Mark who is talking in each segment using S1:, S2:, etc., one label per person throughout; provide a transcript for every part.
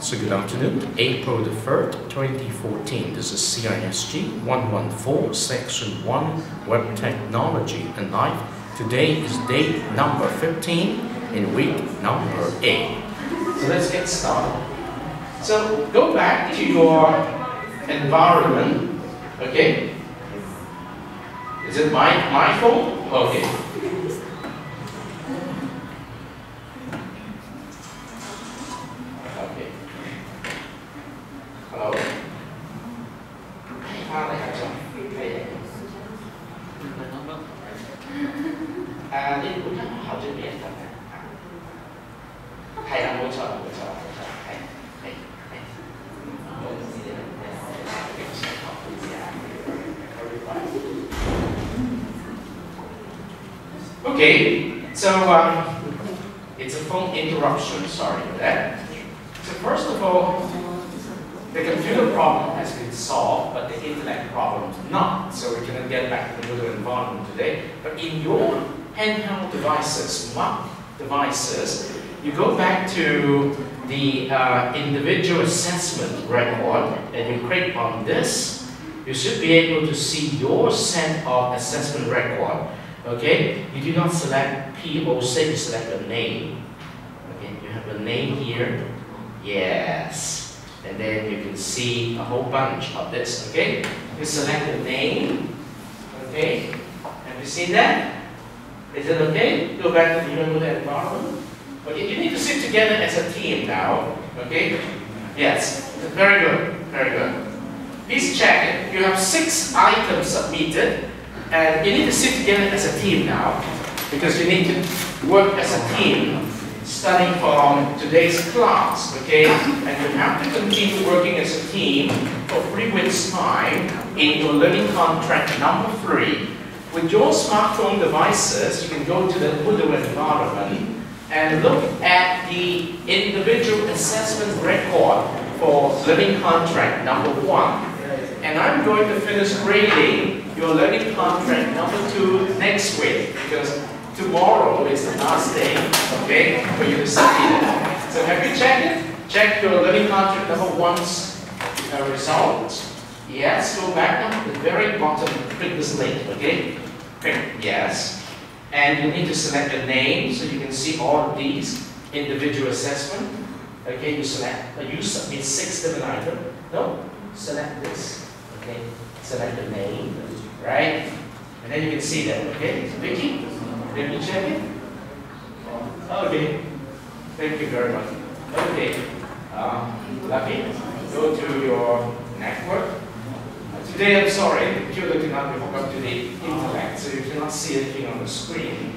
S1: So good afternoon, April the 3rd, 2014. This is CISG114, Section 1, Web Technology and Life. Today is day number 15 in week number 8. So let's get started. So go back to your environment, okay? Is it my phone? Okay. Hello. Okay, so it's a phone interruption, sorry for that. So first of all, the computer problem has been solved, but the internet problem is not. So we cannot get back to the Moodle environment today. But in your handheld devices, smart devices, you go back to the individual assessment record and you click on this. You should be able to see your set of assessment record. Okay, you do not select POC, you select the name. Okay, you have the name here. Yes. And then you can see a whole bunch of this, okay? You select the name, okay? Have you seen that? Is it okay? Go back to the Moodle environment. Okay, you need to sit together as a team now, okay? Yes, very good, very good. Please check it. You have 6 items submitted, and you need to sit together as a team now, because you need to work as a team. Starting from today's class, okay? And you have to continue working as a team for 3 weeks' time in your learning contract number 3. With your smartphone devices, you can go to the Moodle environment and look at the individual assessment record for learning contract number 1. And I'm going to finish grading your learning contract number 2 next week, because tomorrow is the last day, okay, for you to submit it. So have you checked it? Check your learning contract number 1's result. Yes, go back down to the very bottom, click this link, okay? Click yes. And you need to select your name so you can see all of these individual assessment. Okay, you select, you submit 6 different items. No, select this, okay? Select the name, right? And then you can see that, okay? So Vicky? Let me check it. Okay. Thank you very much. Okay. Lucky. Go to your network. Today, I'm sorry, the computer did not hook up to the internet, so you cannot see anything on the screen.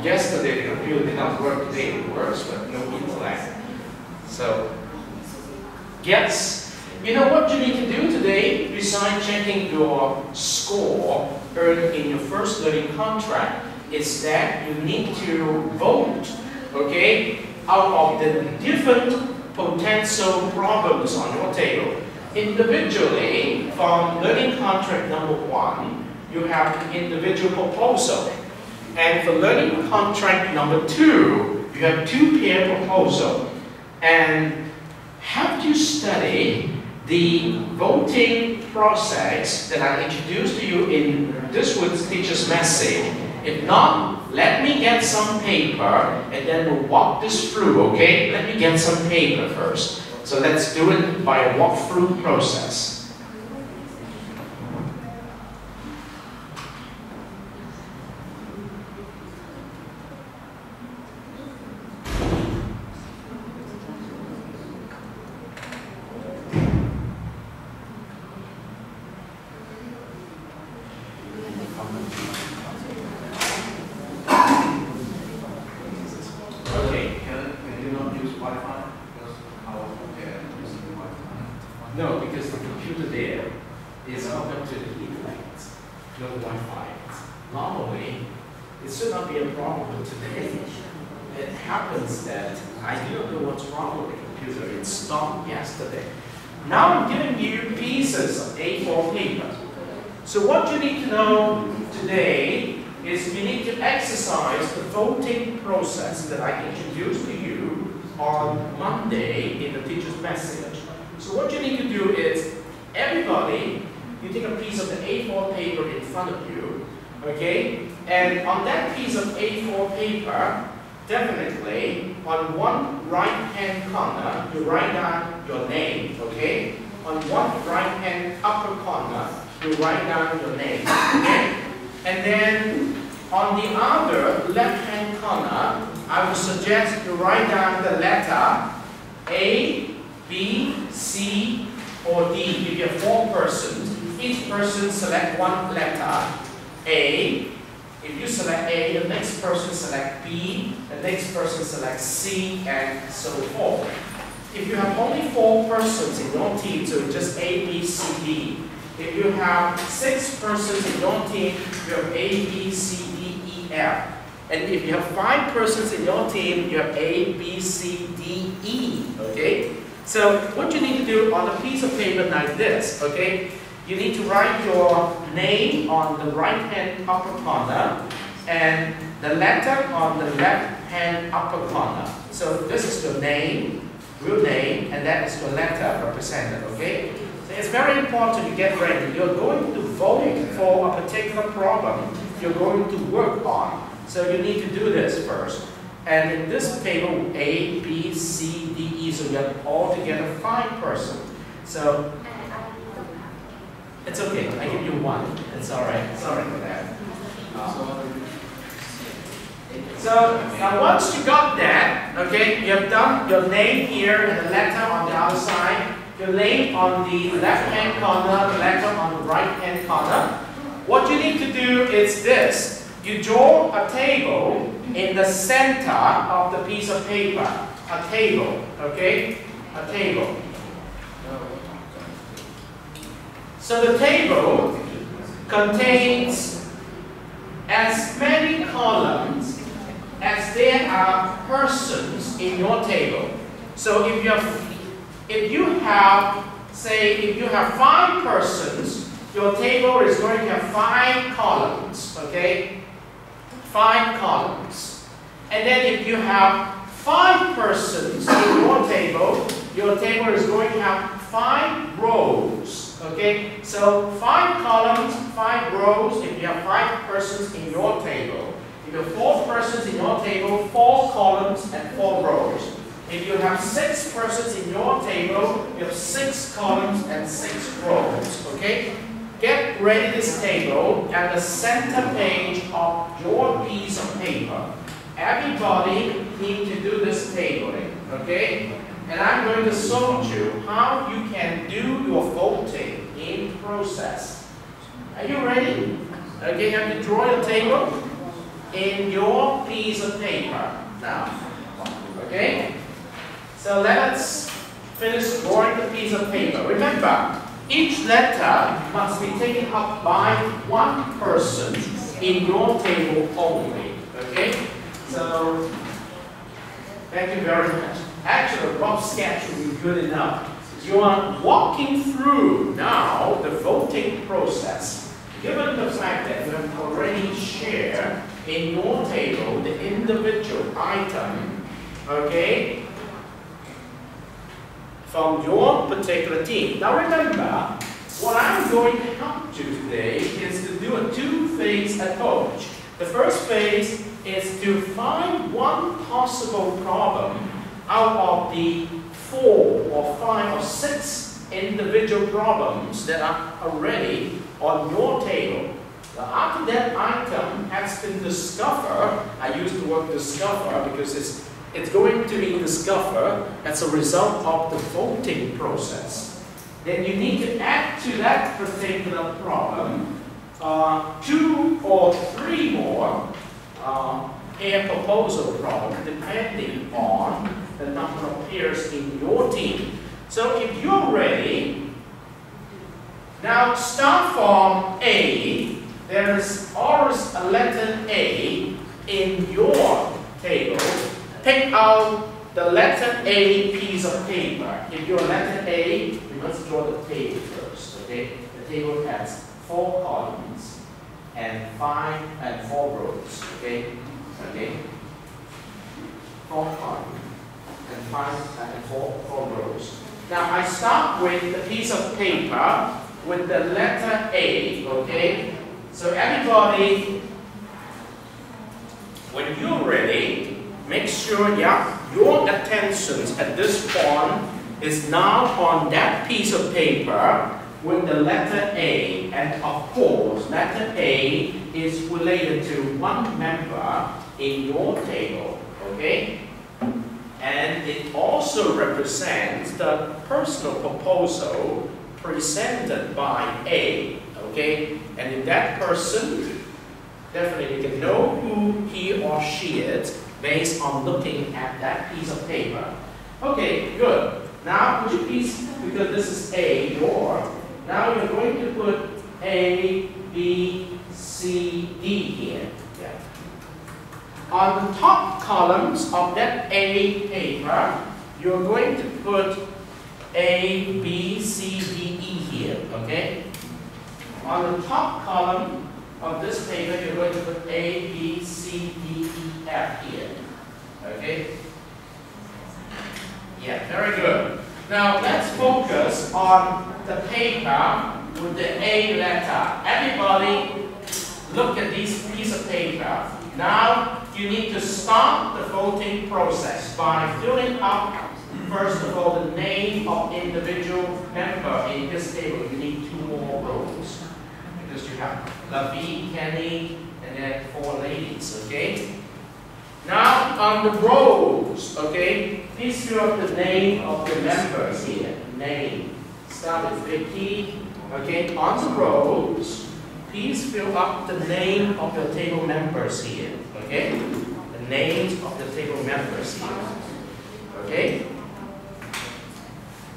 S1: Yesterday, the computer did not work. Today, it works, but no internet. So, yes. You know what you need to do today, besides checking your score earned in your first learning contract, is that you need to vote, okay, out of the different potential problems on your table. Individually, from learning contract number 1, you have an individual proposal. And for learning contract number 2, you have 2 pair proposal. And have you study the voting process that I introduced to you in this week's teacher's message? If not, let me get some paper and then we'll walk this through, okay? Let me get some paper first. So let's do it by a walkthrough process. No, because the computer there is hooked up to the Ethernet, no Wi-Fi. Normally, it should not be a problem today. It happens that I don't know what's wrong with the computer. It stopped yesterday. Now I'm giving you pieces of A4 paper. So what you need to know today is you need to exercise the voting process that I introduced to you on Monday in the teacher's message. So what you need to do is, everybody, you take a piece of the A4 paper in front of you, okay? And on that piece of A4 paper, definitely, on one right-hand corner, you write down your name, okay? On one right-hand upper corner, you write down your name, okay? And then, on the other left-hand corner, I would suggest you write down the letter A, B, C, or D. If you have 4 persons, each person select one letter A. If you select A, the next person select B, the next person select C, and so forth. If you have only 4 persons in your team, so just A, B, C, D. If you have 6 persons in your team, you have A, B, C, D, E, F. And if you have 5 persons in your team, you have A, B, C, D, E, okay? So what you need to do on a piece of paper like this, okay? You need to write your name on the right-hand upper corner and the letter on the left-hand upper corner. So this is your name, real name, and that is your letter represented, okay? So it's very important you get ready. You're going to vote for a particular problem you're going to work on. So you need to do this first. And in this table, A, B, C, D, E, so you have altogether 5 persons. So it's okay, I give you 1. It's alright, sorry for that. So now once you got that, okay, you have done your name here and the letter on the other side, your name on the left-hand corner, the letter on the right-hand corner. What you need to do is this. You draw a table in the center of the piece of paper. A table, okay? A table. So the table contains as many columns as there are persons in your table. So if you have, say, if you have 5 persons, your table is going to have 5 columns, okay? 5 columns. And then if you have 5 persons in your table is going to have 5 rows, okay? So 5 columns, 5 rows, if you have 5 persons in your table. If you have 4 persons in your table, 4 columns and 4 rows. If you have 6 persons in your table, you have 6 columns and 6 rows, okay? Get ready this table at the center page of your piece of paper. Everybody need to do this tabling, okay? And I'm going to show you how you can do your voting in process. Are you ready? Okay, you have to draw your table in your piece of paper now. Okay? So let's finish drawing the piece of paper. Remember, each letter must be taken up by 1 person in your table only. Okay? So, thank you very much. Actually, a rough sketch will be good enough. You are walking through now the voting process. Given the fact that you have already shared in your table the individual item, okay, from your particular team. Now remember, what I'm going to help you today is to do a 2-phase approach. The first phase is to find one possible problem out of the 4 or 5 or 6 individual problems that are already on your table. Now after that item has been discovered, I use the word discover because it's going to be discovered as a result of the voting process. Then you need to add to that particular problem 2 or 3 more pair proposal problems depending on the number of pairs in your team. So if you're ready, now start from A. There is always a letter A in your table. Pick out the letter A piece of paper. If you're letter A, we must draw the table first. Okay? The table has 4 columns and 4 rows. Okay? Okay? 4 columns and four rows. Now I start with the piece of paper with the letter A, okay? So everybody, when you're ready, make sure your attention at this point is now on that piece of paper with the letter A. And of course, letter A is related to one member in your table, okay? And it also represents the personal proposal presented by A, okay? And in that person, definitely you can know who he or she is based on looking at that piece of paper. Okay, good. Now, would you please, because this is A, now you're going to put A, B, C, D here. Yeah. On the top columns of that A paper, you're going to put A, B, C, D, E here, okay? On the top column of this paper, you're going to put A, B, C, D, E, F here, okay? Yeah, very good. Now let's focus on the paper with the A letter. Everybody look at this piece of paper. Now you need to start the voting process by filling up, first of all, the name of individual member in this table. You need 2 more rows because you have Lavi, Kenny, and then 4 ladies, okay? Now on the rows, okay, please fill up the name of the members here. Name. Start with Vicky. Okay, on the rows, please fill up the name of the table members here. Okay? The names of the table members here. Okay?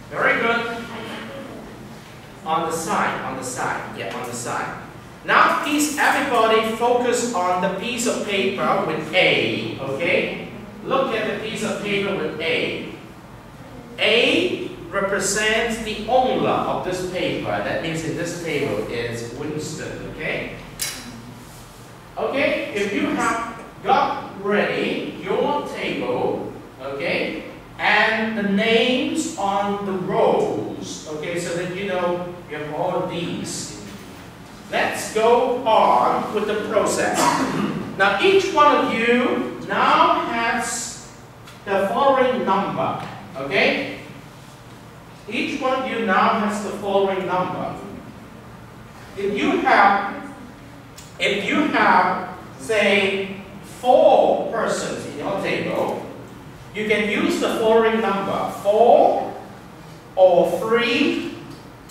S1: Very good. On the side, yeah, on the side. Now please everybody focus on the piece of paper with A, okay? Look at the piece of paper with A. A represents the owner of this paper. That means in this table is Winston, okay? Okay, if you have got ready your table, okay, and the names on the rows, okay, so that you know you have all of these. Let's go on with the process. Now each one of you now has the following number, okay? Each one of you now has the following number. If you have, say, 4 persons in your table, you can use the following number: 4, or 3,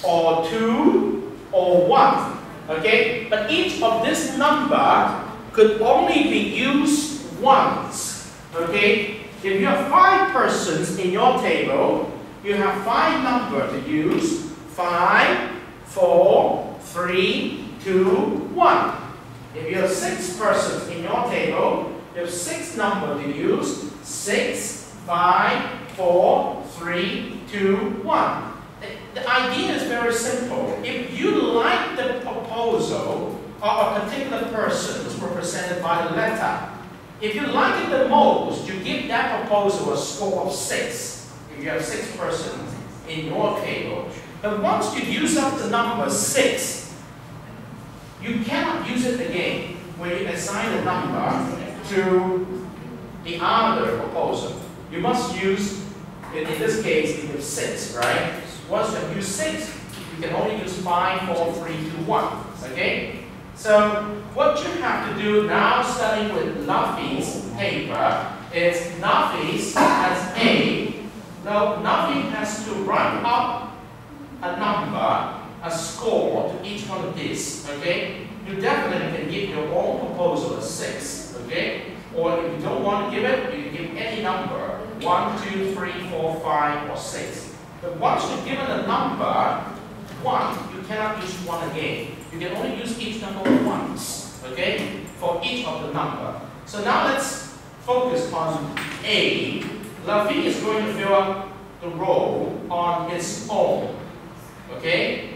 S1: or 2, or 1. Okay? But each of this number could only be used once. Okay? If you have 5 persons in your table, you have 5 numbers to use: 5, 4, 3, 2, 1. If you have 6 persons in your table, you have 6 numbers to use: 6, 5, 4, 3, 2, 1. The idea is very simple. If you like the proposal of a particular person who's represented by the letter, if you like it the most, you give that proposal a score of 6. If you have 6 persons in your table. But once you use up the number 6, you cannot use it again when you assign a number to the other proposal. You must use, in this case, you have 6, right? Once you have used 6, you can only use 5, 4, 3, 2, 1. Okay? So what you have to do now, starting with Nafi's paper, is Nafi has A. Now Nafi has to write up a number, a score to each one of these. Okay? You definitely can give your own proposal a 6. Okay? Or if you don't want to give it, you can give any number: 1, 2, 3, 4, 5, or 6. But once you've given a number 1, you cannot use 1 again. You can only use each number once, okay, for each of the number. So now let's focus on A. Lavi is going to fill up the row on his own, okay?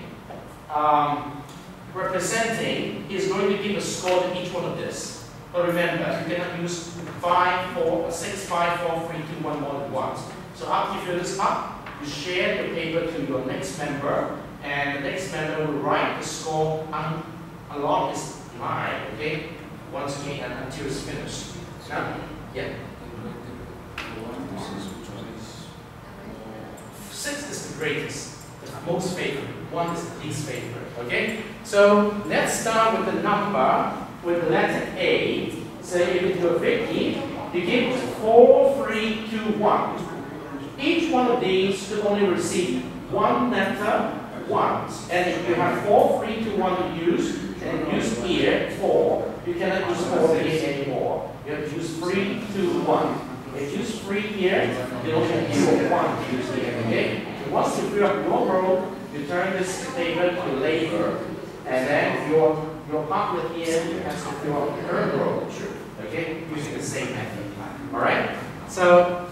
S1: Representing, he's going to give a score to each one of this. But remember, you cannot use 5, 4, 6, 5, 4, 3, 2, 1 more than once. So after you fill this up, you share the paper to your next member, and the next member will write the score along his line, okay? Once again until it's finished. Now, yeah. 6 is the greatest, the most favorite. 1 is the least favorite, okay? So let's start with the number with the letter A. So if you're Vicky, you give 4, 3, 2, 1. Each one of these could only receive one letter once. And if you have 4, 3, 2, 1 to use, and use here 4, you cannot use 4 here anymore. You have to use 3, 2, 1. If you use 3 here, you don't have to use 1 to use here, okay? So once you fill up your row, you turn this paper to labor, and then your partner here has to fill up her row, okay? Using the same method. Alright? So,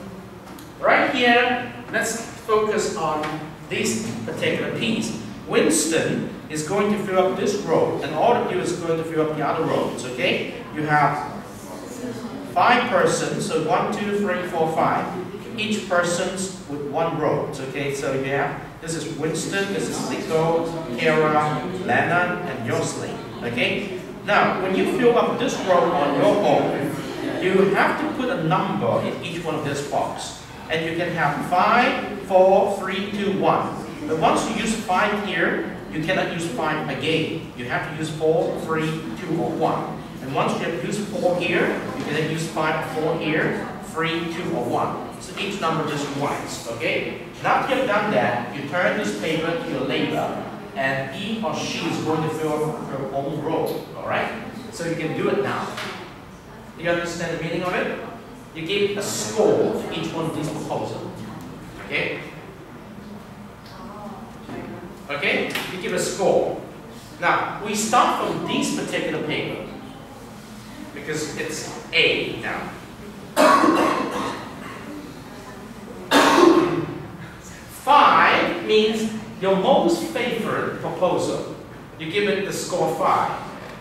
S1: right here, let's focus on this particular piece. Winston is going to fill up this row, and all of you is going to fill up the other rows, okay? You have 5 persons, so 1, 2, 3, 4, 5. Each person's with 1 row, okay? So you have, this is Winston, this is Nico, Kara, Lennon, and Jocelyn, okay? Now, when you fill up this row on your own, you have to put a number in each one of this box. And you can have 5, 4, 3, 2, 1. But once you use 5 here, you cannot use 5 again. You have to use 4, 3, 2, or 1. And once you have used 4 here, you can use 5, 4 here, 3, 2, or 1. So each number just once, okay? Now after you've done that, you turn this paper to your labor, and he or she is going to fill up her own row, alright? So you can do it now. Do you understand the meaning of it? You give a score to each one of these proposals. Okay? Okay? You give a score. Now, we start from this particular paper because it's A now. 5 means your most favorite proposal. You give it the score 5.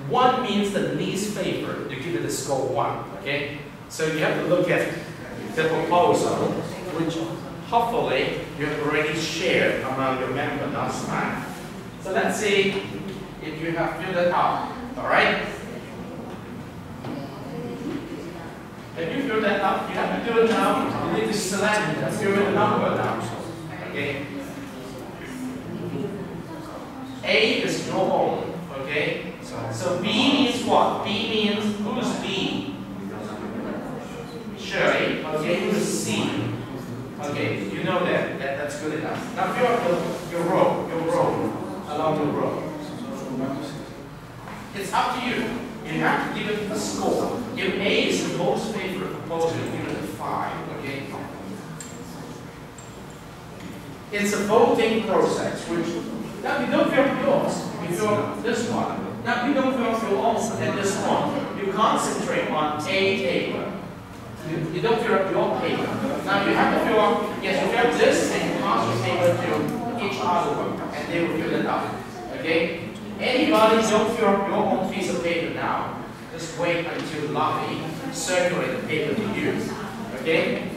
S1: 1 means the least favorite. You give it the score 1. Okay? So you have to look at the proposal, which hopefully you have already shared among your members last time. So let's see if you have filled it out. Alright? If you fill that out, you have to do it now. You need to select and fill in the number now. Okay? A is your own. Okay? So B means what? B means, who's B? Shirley. Okay, who's C? Okay, you know that. That's good enough. Now fill up your row along the row. It's up to you. You have to give it a score. If A is the most favorite proposal, you give it a 5. Okay? It's a voting process, which now you don't fill up yours. You fill up this one. Now you don't fill up your own and this one. You concentrate on A paper. You don't fill up your paper. Now you have to fill up, yes, you fill up this and pass your paper to each other one, and they will fill it up. Okay? Anybody don't fill up your own piece of paper now. Just wait until Lovey circulate the paper to you. Okay?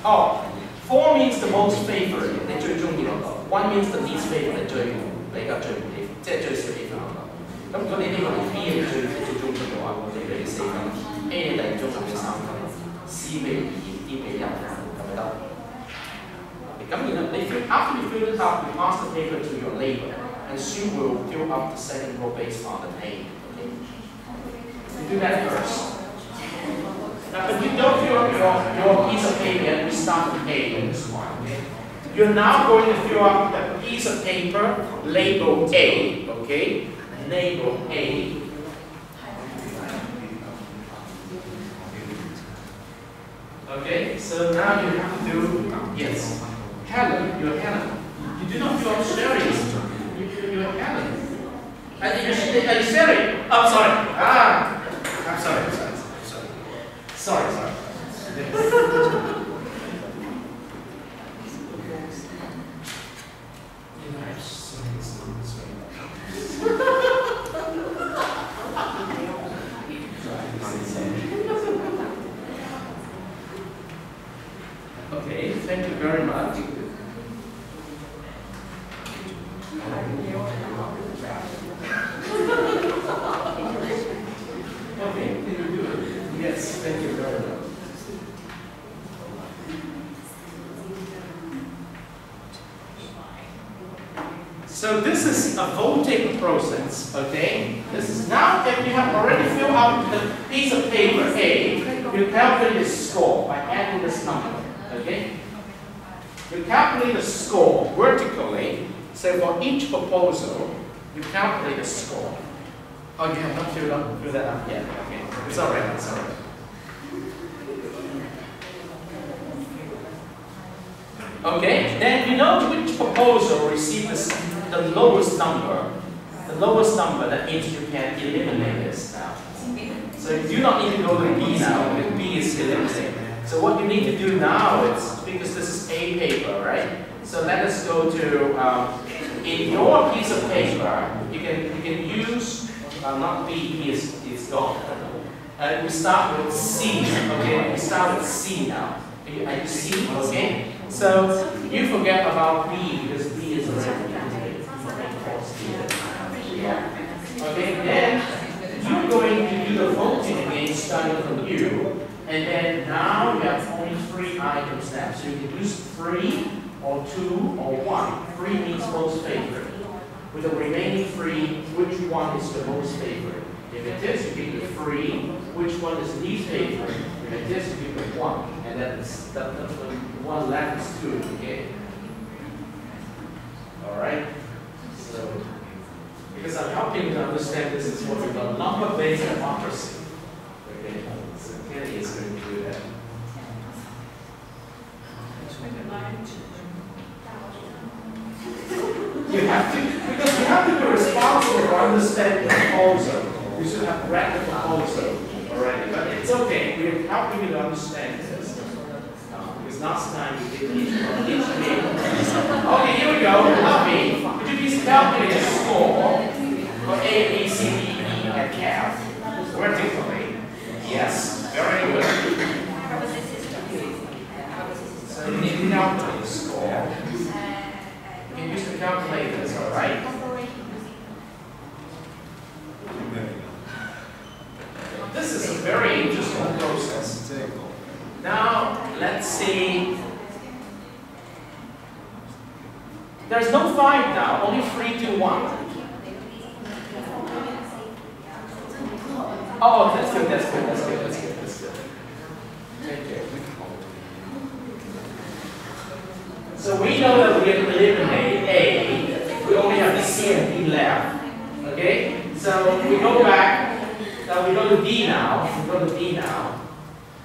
S1: Oh, 4 means the most favorite. 你最中意嗰個 1 means the least favorite. 比較最即係最少幾分嗰個。咁如果你呢個係 B 你最中意嘅話，我哋俾你4分 ，A 你第二中就俾3分 ，C 俾2，D 俾1分，咁咪得。咁然後你 after you fill it up, you pass the paper to your labor, and she will fill up the second row based on the A. Okay? You do that first. Now, if you don't fill up your piece of paper, we start with A in this one. Okay? You're now going to fill up the piece of paper labeled A. Okay? Label A. Okay, so now you have to do, yes, Helen, you're Helen. You do not fill up Sherry's. You're Helen. Are you Sherry? Oh, sorry. I'm sorry. Sorry. Okay, thank you very much. Okay, can you do it? Yes, thank you very much. So this is a voting process, okay? This is now if you have already filled out the piece of paper A, you calculate the score by adding this number, okay? You calculate the score vertically, so for each proposal, you calculate the score. Oh, you have not filled that up yet, okay? It's all right, it's all right. Okay, then you know which proposal receives the lowest number. The lowest number, that means you can eliminate this now. So you do not need to go to B now, because B is eliminated. So what you need to do now is, because this is A paper, right? So let us go to, in your piece of paper, you can use, not B, B is gone. We start with C, okay? We start with C now. Are you C, okay? So you forget about B, because B is already okay, then you're going to do the voting again, starting from you, and then now you have only 3 items left. So you can use 3 or 2 or 1. 3 means most favorite. With the remaining 3, which one is the most favorite? If it is, you give it 3. Which one is least favorite? If it is, you give it 1. And then the one left is 2, okay? Alright? So, because I'm helping you to understand this is what we call number-based democracy. Okay, so Kenny is going to do that. You have to, because you have to be responsible for understanding the proposal. You should have read the proposal already, but it's okay. We're helping you to understand this. Because last time we did each one. Okay, here we go. Lovely. Could you please calculate the score for A, B, C, D, E, and F vertically? Yes, very good. So you need to calculate the score. You can use the calculators, all right? This is a very interesting process. Now, let's see. There's no 5 now, only 3, 2, 1. Oh, that's good, that's good, that's good, that's good, that's good. Thank you. So we know that we can eliminate A. We only have the C and D left. Okay? So we go back. Now we go to D now. We go to D now.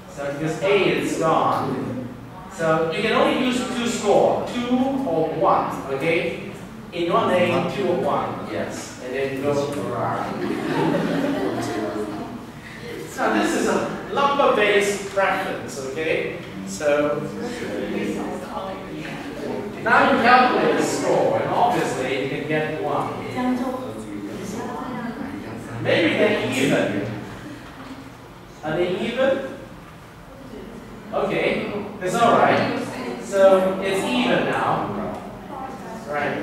S1: So because A is gone. So you can only use 2 score, 2 or 1, okay? In your name, 2 or 1, yes. And then go around. So this is a number-based preference, okay? So now you calculate the score, and obviously you can get 1. Maybe they're even. Are they even? Okay, it's all right. So it's even now. Right.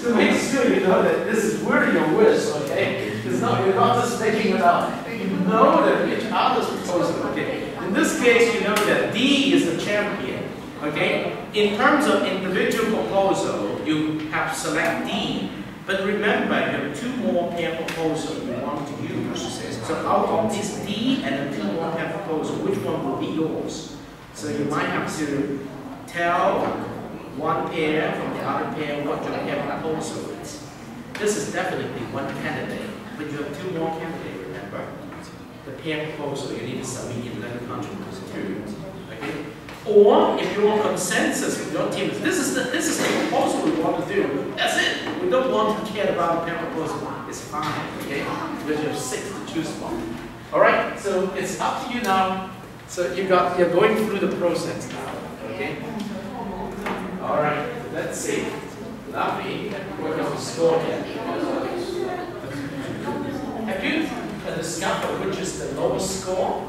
S1: To make sure you know that this is worthy of wish, okay? It's not, you're not just making it up. You know that each other's proposal, okay? In this case, you know that D is the champion, okay? In terms of individual proposal, you have to select D. But remember, you have 2 more pair proposals you want to use. So out of this D and the 2 more pair proposal, which one will be yours? So you might have to tell one pair from the other pair what your pair proposal is. This is definitely one candidate, but you have 2 more candidates, remember? The pair proposal, you need to submit in letter contributors too. Okay? Or if you want consensus with your team, this is the proposal we want to do. That's it. We don't want to care about the pair proposal. It's fine, okay? Because you have 6 to choose from. Alright, so it's up to you now So you're going through the process now, okay? All right, let's see. Lovely. Work on the score here. Have you discovered which is the lowest score?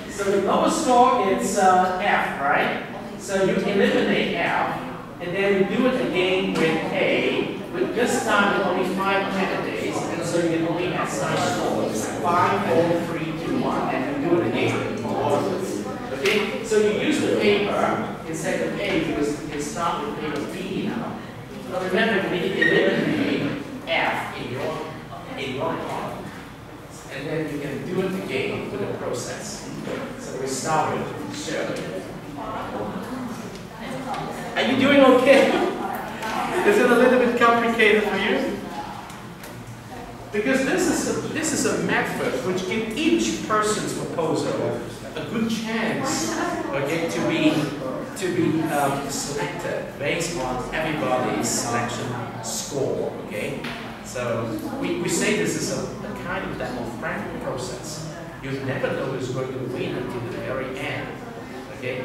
S1: So the lowest score is F, right? So you eliminate F, and then you do it again with A. With this time with only 5 candidates, and so you can only assign scores 5, 4, 3, 2, 1, and you do it again. Okay? So you use the paper instead of A because you can start with paper B now. But remember, you need to eliminate F in your column. And then you can do it again with the process. So we start with Shirley. Are you doing okay? Is it a little bit complicated for you? Because this is a method which gives each person's proposal a good chance, okay, to be selected based on everybody's selection score. Okay, so we say this is a kind of democratic process. You never know who's going to win until the very end. Okay,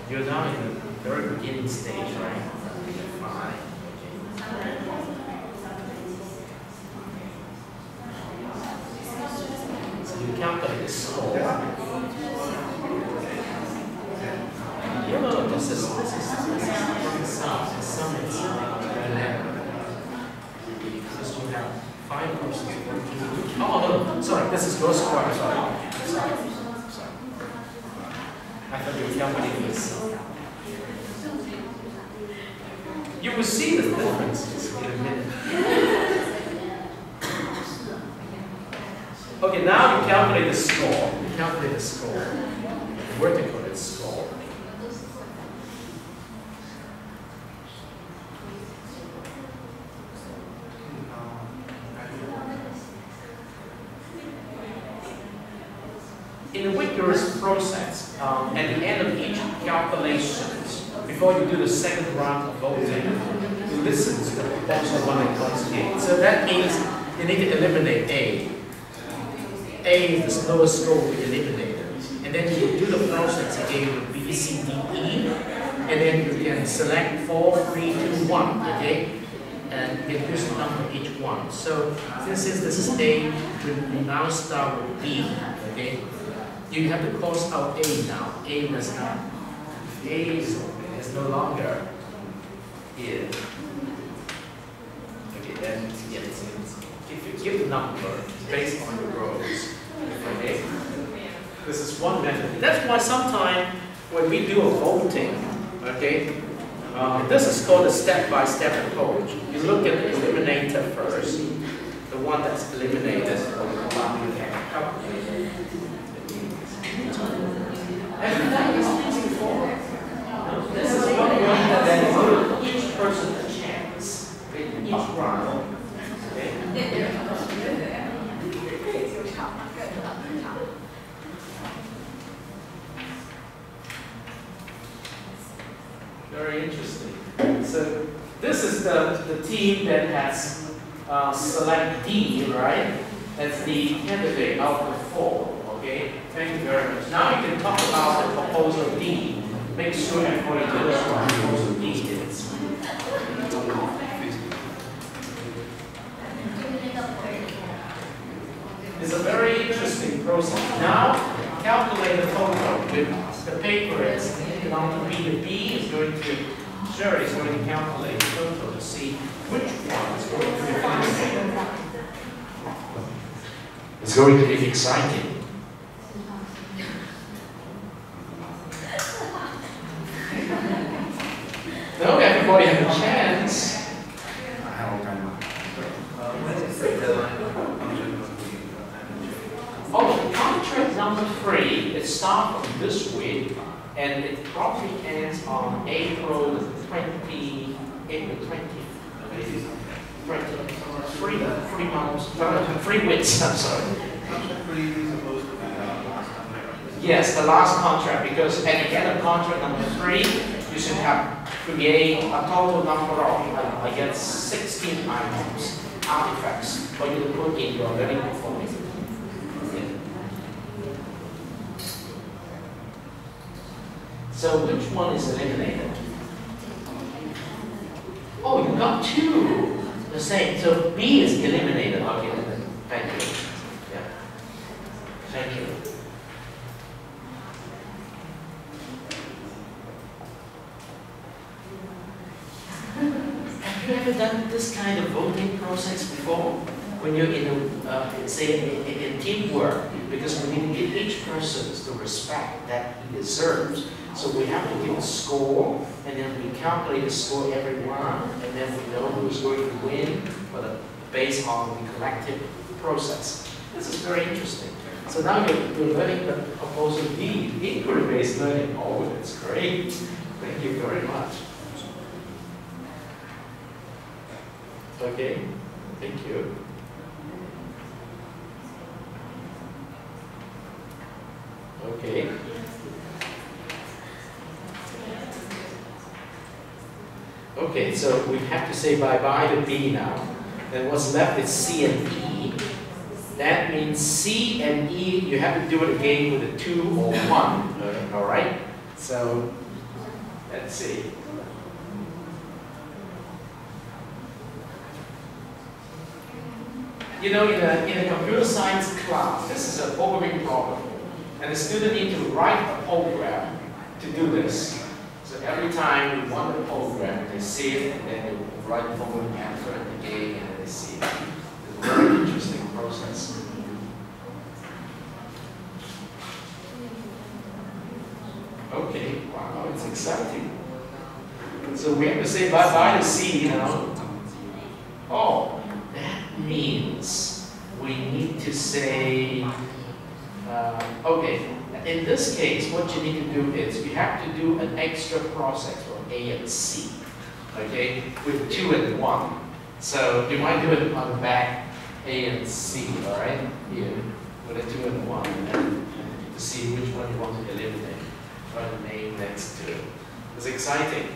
S1: you're now in the very beginning stage, right? Fine. So you calculate the score. You know, this is some because you have 5 persons working. Oh no, sorry, this is your score. I'm sorry. I thought you were calculating this. You will see the differences in a minute. Okay, now you calculate the score. You calculate the score. The vertical score. In a rigorous process, at the end of each calculation, before you do the second round of voting, you listen to the proposal when it comes in. So that means you need to eliminate A. A is the slowest score we eliminated. And then you do the process again with B, C, D, E. And then you can select 4, 3, 2, 1, okay? And you use the number each one. So since this is A, we now start with B, okay? You have to cross out A now. A does not. A is no longer here. Okay, then yes, if you give the number based on the rows, okay? This is one method. That's why sometimes when we do a voting, okay, this is called a step-by-step approach. You look at the eliminator first, the one that's eliminated, or the one you can calculate. This is one way that then give each person a chance in each round. Okay? Very interesting. So this is the team that has select D, right? That's the candidate out of the 4. Okay, thank you very much. Now you can talk about the proposal D. Make sure everybody knows what proposal D is. It's a very interesting process. Now, calculate the total with the paper is going to be the B is going to, Sherry is going to calculate the total to see which one is going to be eliminated. It's going to be exciting. No, everybody has a chance. Oh, contract number 3, it starts from this week, and it probably ends on April 20, 3 months, 3 weeks, I'm sorry. Yes, the last contract, because at the end of contract number 3, you should have create a total number of, I guess, 16 items, artifacts, for you to put in your learning performance. So which one is eliminated? Oh, you got two. The same. So B is eliminated. Okay, thank you. Yeah. Thank you. Have you ever done this kind of voting process before? When you're in a, say, in teamwork, because we need to give each person the respect that he deserves. So we have to give a score, and then we calculate the score every one, and then we know who's going to win, but based on the collective process. This is very interesting. So now you're learning the proposal D, inquiry-based learning. Oh, that's great. Thank you very much. Okay, thank you. Okay. Okay, so we have to say bye-bye to B now. Then what's left is C and E. That means C and E, you have to do it again with a 2 or 1. All right? So, let's see. You know, in a computer science class, this is an overview problem. And the student needs to write a program to do this. So every time we want a program, they see it, and then they write the following answer again, and then they see it. It's a very interesting process. Okay, wow, it's exciting. So we have to say bye-bye to C, you know. Oh, that means we need to say, okay, in this case, what you need to do is you have to do an extra process for A and C, okay, with 2 and 1. So you might do it on the back, A and C, all right, here, with a 2 and 1, and to see which one you want to eliminate, or the name next to it. It's exciting.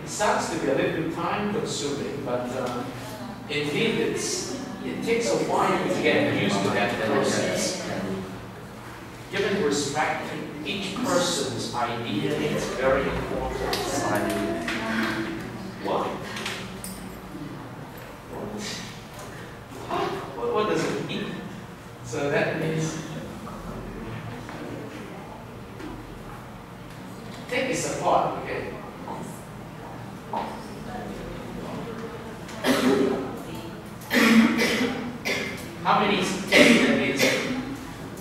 S1: Sounds to be a little bit time consuming, but indeed it takes a while to get used to that process. Giving respect to each person's idea is very important. What? What does it mean? So that means take this apart, okay? How many takes that is?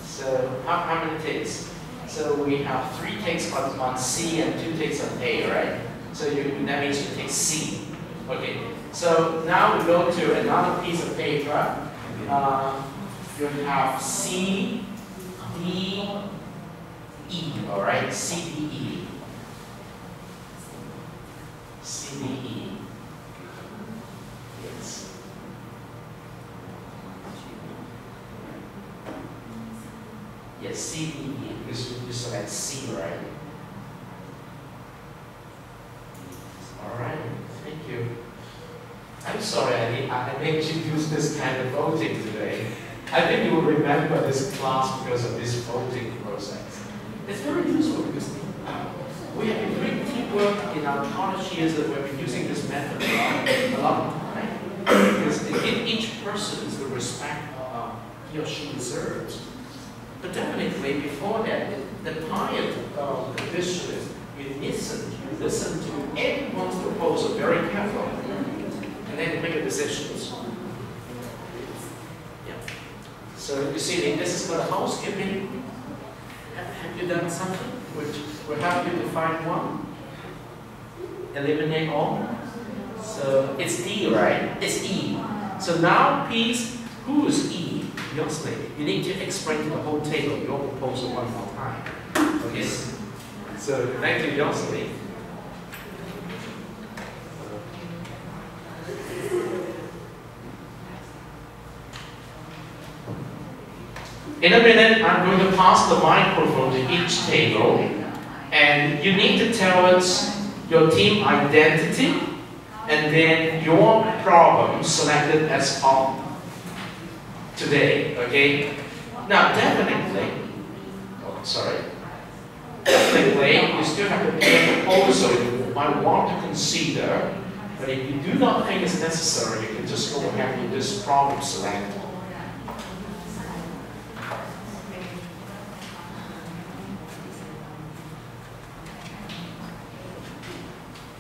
S1: So how many takes? So we have 3 takes on C and 2 takes on A, right? So that means you take C. Okay. So now we go to another piece of paper. You have C, D, E. All right. C, D, E. C, D, E. Yes. Yes, C, D, E, because you select C, right? All right, thank you. I'm sorry I made you use this kind of voting today. I think you will remember this class because of this voting process. It's very useful because we have been doing teamwork in our college years that we've been using this method a lot of time. Because it gives each person the respect he or she deserves. But definitely before that, the prior condition is you listen to everyone's proposal very carefully, and then make a decision. Yeah. So you see, this is called housekeeping. Have you done something which will help you to find one? Eliminate all. So it's D, right? It's E. So now, please, who is E? Obviously, you need to explain the whole table, your proposal one more time. Okay? So, thank you, Yosley. In a minute, I'm going to pass the microphone to each table, and you need to tell us your team identity, and then your problem selected as of today, okay? Now, definitely, you still have to make a proposal you might want to consider, but if you do not think it's necessary, you can just go ahead with this problem select.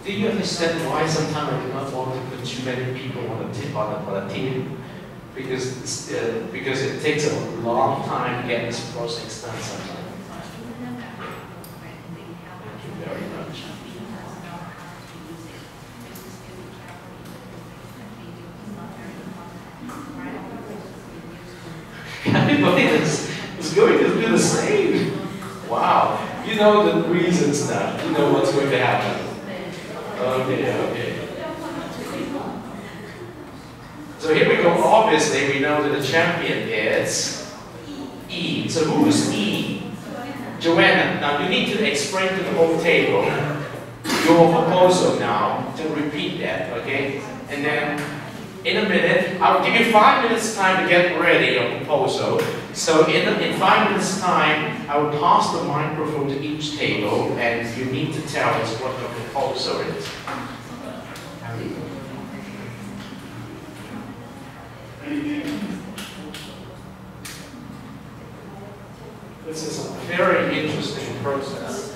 S1: Do you understand why sometimes I do not want to put too many people on a team? Because it takes a long time to get this process done sometimes. Thank you very much. Everybody is going to do the same. Wow. You know the reasons now. You know what's going to happen. Okay. So here we go. Obviously, we know that the champion is E. So who's E? Joanna. Now you need to explain to the whole table your proposal now to repeat that, okay? And then in a minute, I'll give you 5 minutes time to get ready your proposal. So in 5 minutes time, I will pass the microphone to each table and you need to tell us what your proposal is. This is a very interesting process.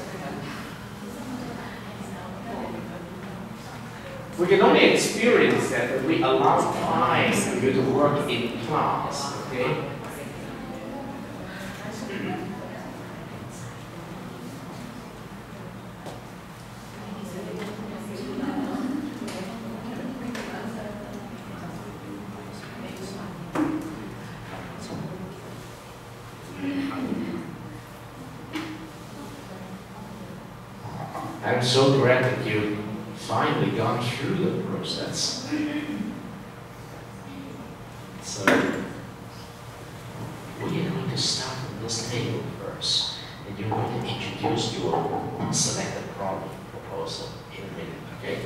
S1: We can only experience that if we allow time for you to work in class, okay? I'm so glad that you finally gone through the process. So we are going to start with this table first, and you're going to introduce your selected problem proposal in a minute, okay?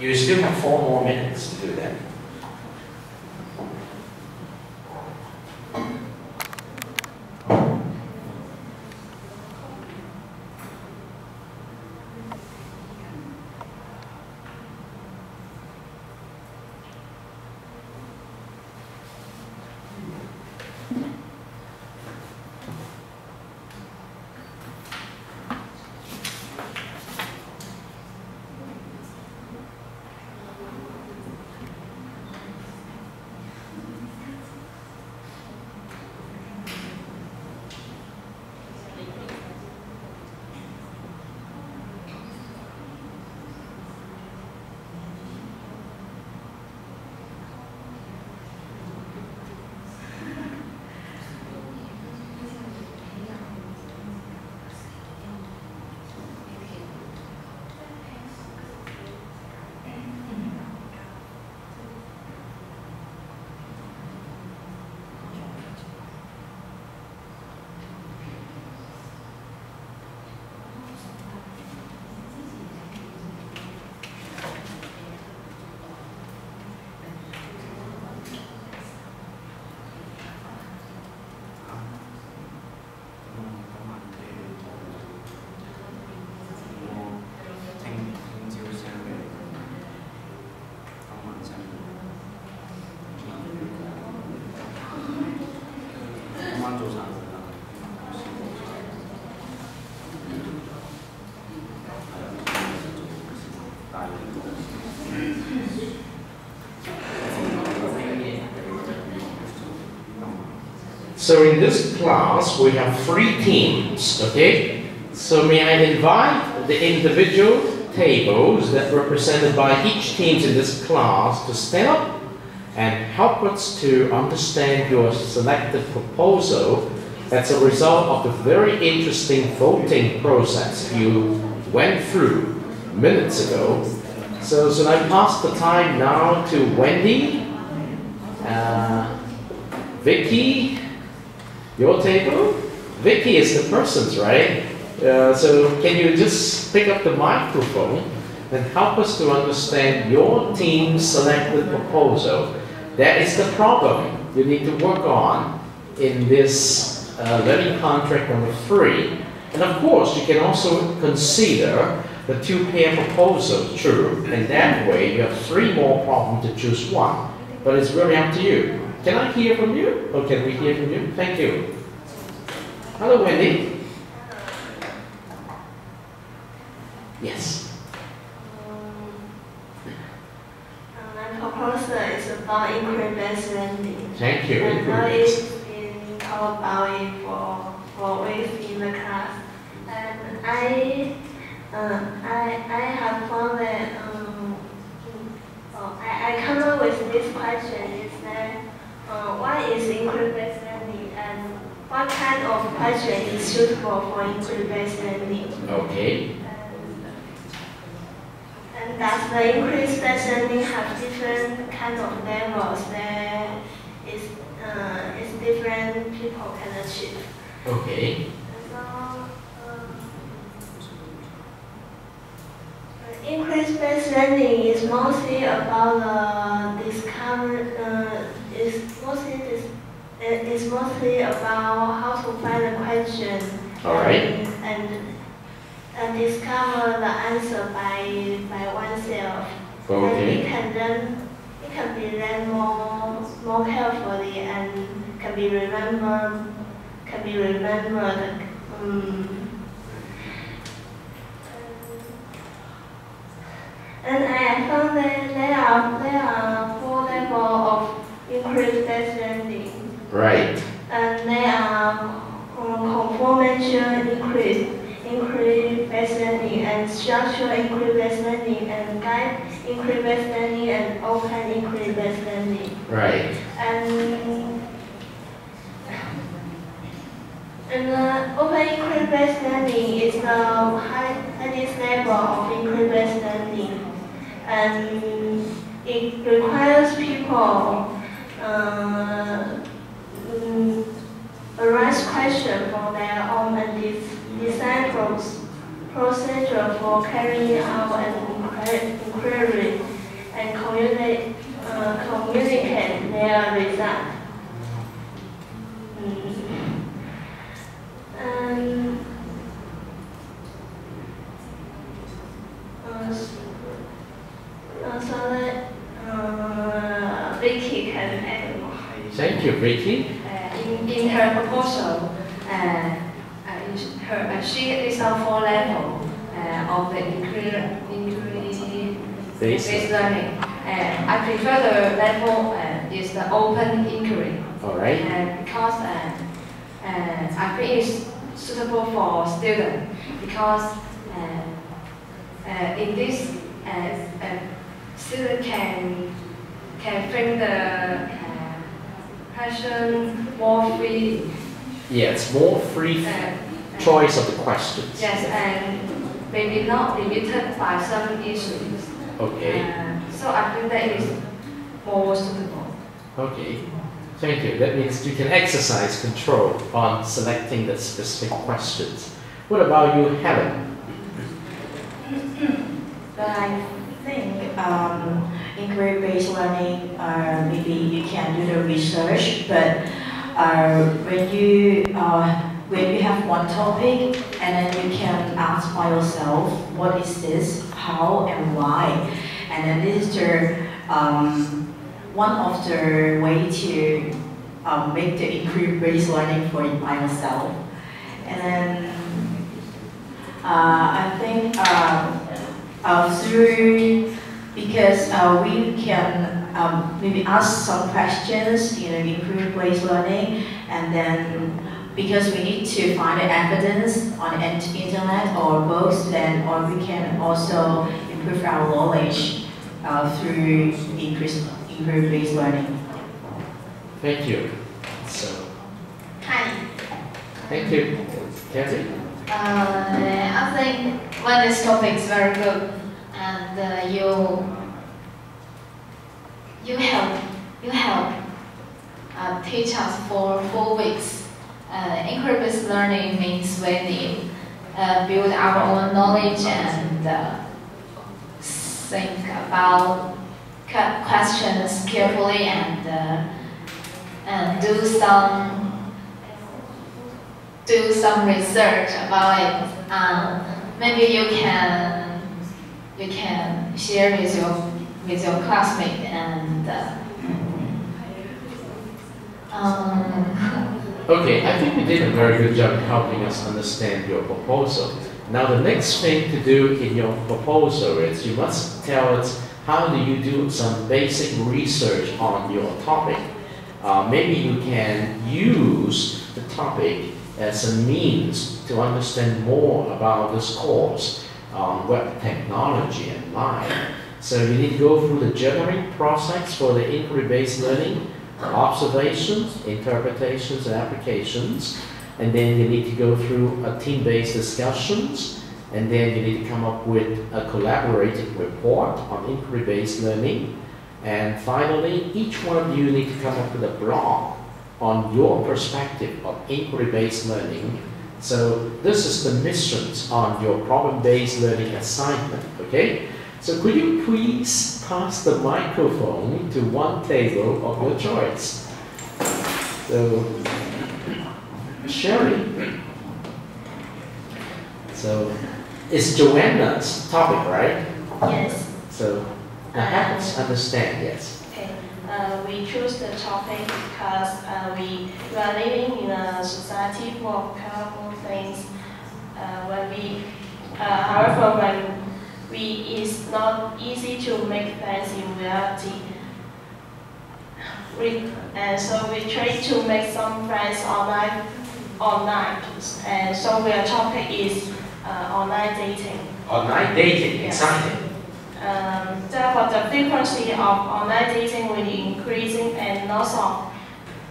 S1: You still have 4 more minutes to do that. So in this class, we have 3 teams, okay? So may I invite the individual tables that represented by each team in this class to stand up and help us to understand your selected proposal that's a result of the very interesting voting process you went through minutes ago. So should I pass the time now to Wendy, Vicky, your table? Vicky is the person's, right? So can you just pick up the microphone and help us to understand your team's selected proposal? That is the problem you need to work on in this learning contract number 3. And of course, you can also consider the 2-pair proposal, true, and that way you have 3 more problems to choose one. But it's really up to you. Can I hear from you? Or can we hear from you? Thank you. Hello, Wendy. Yes.
S2: My proposal is about inquiry-based learning.
S1: Thank you.
S2: I know it's been talked about it for weeks in the class, and I have found that I come up with this question: is that what is inquiry-based learning, and what kind of question is suitable for inquiry-based learning?
S1: Okay.
S2: And does the inquiry-based learning have different kind of levels that is different people can achieve?
S1: Okay.
S2: Inquiry-based learning is mostly about it's mostly about how to find a question.
S1: All right.
S2: And discover the answer by oneself.
S1: Okay.
S2: And it can be learned more carefully and can be remembered. And I found that there are 4 levels of inquiry-based learning.
S1: Right.
S2: And they are conformational inquiry-based learning, and structural inquiry-based learning, and guide inquiry-based learning, and open inquiry-based learning.
S1: Right.
S2: And open inquiry-based learning is the highest level of inquiry-based learning, and it requires people arise questions for their own and design procedure for carrying out an inquiry and communicate their result. So that Vicky can add more.
S1: Thank you, Vicky.
S3: In her proposal, she is on 4 levels of the inquiry-based learning. I prefer the level is the open inquiry.
S1: All right.
S3: Because I think it's suitable for students because in this student can frame the question more free.
S1: Yeah, it's more free choice of the questions.
S3: Yes, and maybe not limited by some issues.
S1: Okay.
S3: So I think that is more suitable.
S1: Okay. Thank you. That means you can exercise control on selecting the specific questions. What about you, Helen?
S4: But I think inquiry-based learning, maybe you can do the research, but when you have one topic and then you can ask by yourself, what is this, how and why, and then this is the one of the way to make the inquiry-based learning for by yourself. And then I think because we can maybe ask some questions in inquiry-based learning, and then because we need to find the evidence on the internet or books, then or we can also improve our knowledge through inquiry-based learning.
S1: Thank you. So,
S2: Hi.
S1: thank you. Kathy?
S5: I think this topic is very good, and you help teach us for 4 weeks. Inquiry-based learning means when build our own knowledge and think about questions carefully and do some research about it. Maybe you can share with your classmate and.
S1: Okay, I think you did a very good job helping us understand your proposal. Now the next thing to do in your proposal is you must tell us how do you do some basic research on your topic. Maybe you can use the topic as a means to understand more about this course on web technology and life. So you need to go through the generic process for the inquiry-based learning, observations, interpretations, and applications. And then you need to go through a team-based discussions. And then you need to come up with a collaborative report on inquiry-based learning. And finally, each one of you need to come up with a blog on your perspective of inquiry-based learning. So this is the missions on your problem-based learning assignment, okay? So could you please pass the microphone to one table of your choice? So, Sherry. So, it's Joanna's topic, right?
S2: Yes.
S1: So, help us understand, yes.
S2: Okay. We choose the topic because we are living in a society full of colorful things. However, it's not easy to make friends in reality. And so we try to make some friends online. And so our topic is online dating.
S1: Online dating,
S2: Yes.
S1: exciting.
S2: Therefore, the frequency of online dating will be increasing and lots of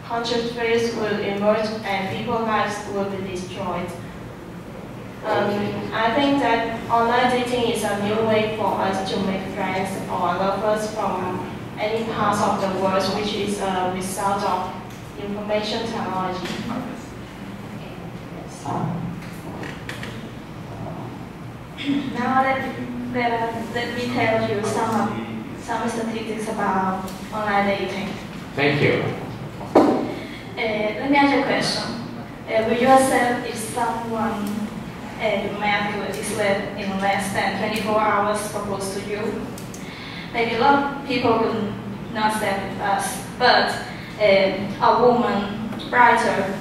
S2: controversies will emerge and people's lives will be destroyed. I think that online dating is a new way for us to make friends or lovers from any part of the world, which is a result of information technology.
S3: Now let me tell you some statistics about online dating.
S1: Thank you.
S3: Let me ask you a question. Will you accept if someone you met with is in less than 24 hours proposed to you? Maybe a lot of people will not accept us, but a woman writer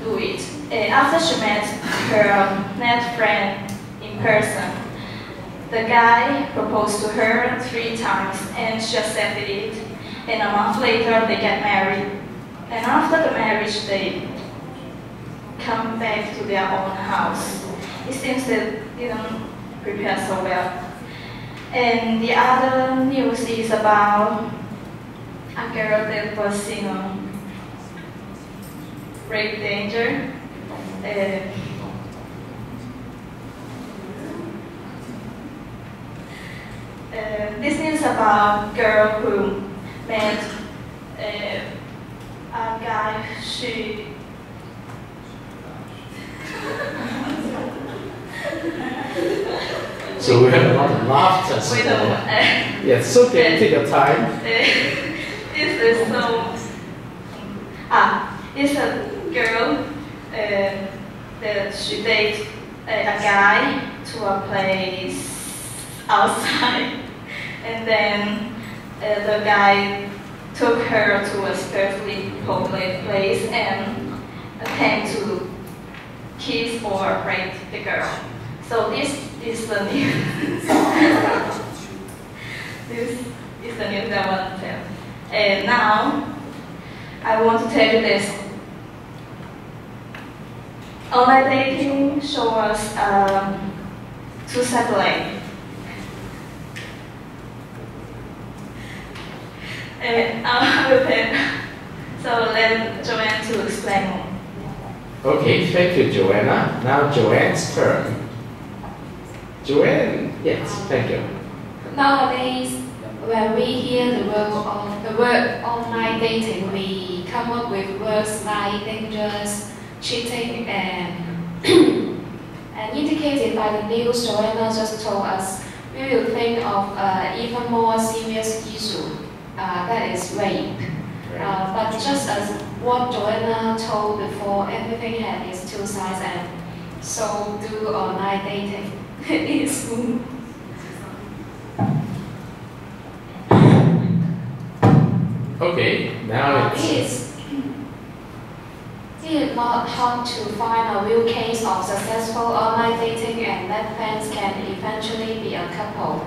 S3: do it. After she met her net friend in person, the guy proposed to her 3 times and she accepted it. And a month later they get married. And after the marriage they come back to their own house. It seems they didn't prepare so well. And the other news is about a girl that was in great danger. This is about a girl who met a guy.
S1: So we have a lot of laughter.
S3: Wait a moment.
S1: Yes, okay, take your time.
S3: This is so. It's a girl that she dates a guy to a place outside, and then the guy took her to a sparsely populated place and attempt to kiss or rape the girl. So this is the news. This is the news that I want to tell. And now I want to tell you this. Online dating shows us 2 satellites. So let Joanne to explain more.
S1: Okay, thank you, Joanna. Now Joanne's turn. Joanne, yes, thank you.
S6: Nowadays, when we hear the word online dating, we come up with words like dangerous, cheating, and And indicated by the news Joanna just told us, we will think of even more serious issue, that is rape. But just as what Joanna told before, everything had its two sides, and so do online dating. It's good.
S1: Okay, now
S6: It is not hard to find a real case of successful online dating and that fans can eventually be a couple.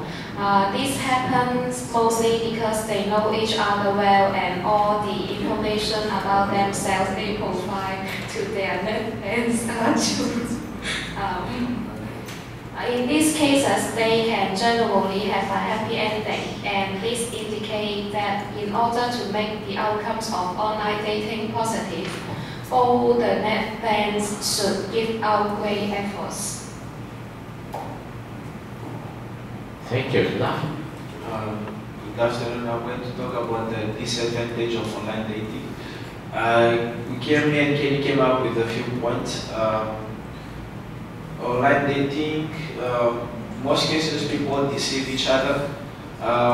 S6: This happens mostly because they know each other well and all the information about themselves they provide to their net fans are true. In these cases, they can generally have a happy ending, and this indicates that in order to make the outcomes of online dating positive, all the net fans should give out great efforts.
S1: thank you.
S7: Good afternoon. I'm going to talk about the disadvantage of online dating. Me and Kenny came up with a few points. Online dating, most cases people deceive each other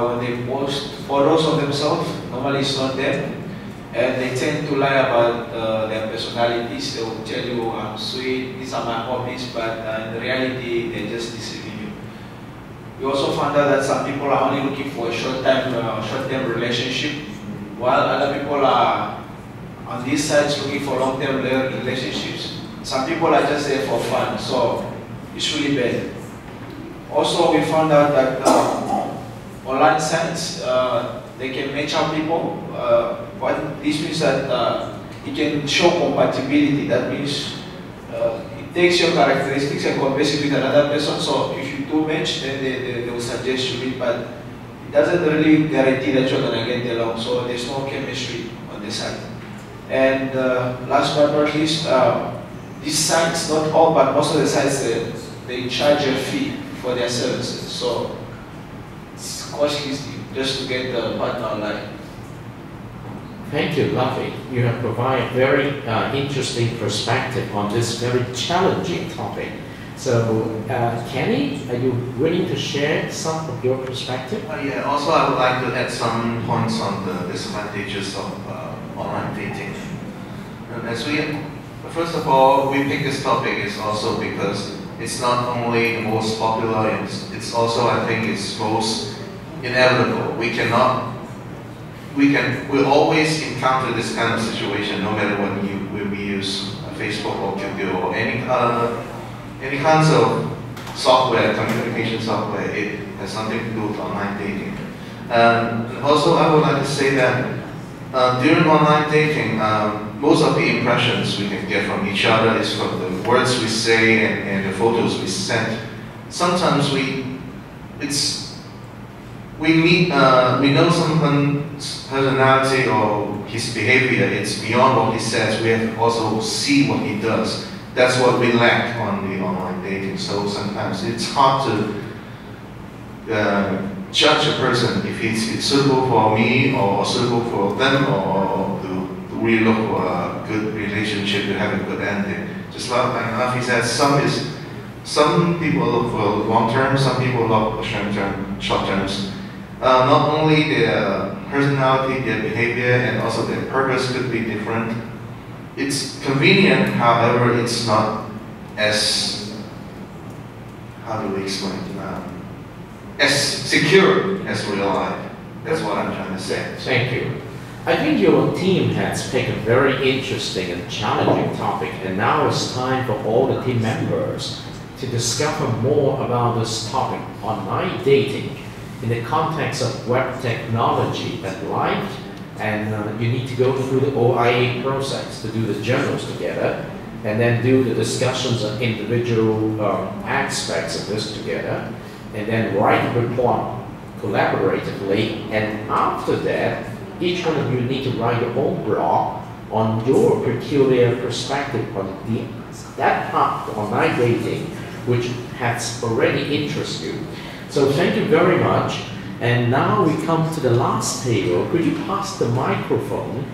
S7: when they post photos of themselves. Normally it's not them, and they tend to lie about their personalities. They will tell you, I'm sweet, these are my hobbies, but in reality they're just deceiving you. We also found out that some people are only looking for a short-term relationship, while other people are on these sites looking for long-term relationships. Some people are just there for fun, so it's really bad. Also, we found out that online sites, they can match up people. What this means that it can show compatibility. That means it takes your characteristics and converts it with another person. So if you do match, then they will suggest you meet, but it doesn't really guarantee that you're gonna get along. So there's no chemistry on the site. And last but not least, these sites, not all, but most of the sites, they charge a fee for their services. So it's costly just to get the partner online.
S1: Thank you, Lovey. You have provided very interesting perspective on this very challenging topic. So, Kenny, are you willing to share some of your perspective?
S8: Yeah, also I would like to add some points on the disadvantages of online dating. And first of all, we pick this topic is also because it's not only the most popular, it's also, I think, it's most inevitable. We always encounter this kind of situation, no matter when we use Facebook or Google or any kinds of software, communication software. It has something to do with online dating. And also, I would like to say that during online dating, most of the impressions we can get from each other is from the words we say and the photos we send. Sometimes we know someone's personality or his behavior. It's beyond what he says. We have to also see what he does. That's what we lack on the online dating. So sometimes it's hard to judge a person if it's suitable for me or suitable for them, or to really look for a good relationship to have a good ending. Just like Afi said, some people look for long term, some people look for short terms. Not only their personality, their behavior, and also their purpose could be different. It's convenient, however, it's not as, how do we explain it? As secure as real life. That's what I'm trying to say.
S1: Thank you. I think your team has picked a very interesting and challenging topic, and now it's time for all the team members to discover more about this topic, online dating, in the context of web technology and life. And you need to go through the OIA process to do the journals together, and then do the discussions on individual aspects of this together, and then write a report collaboratively. And after that, each one of you need to write your own blog on your peculiar perspective on that part of online dating, which has already interested you. So thank you very much. And now we come to the last table. Could you pass the microphone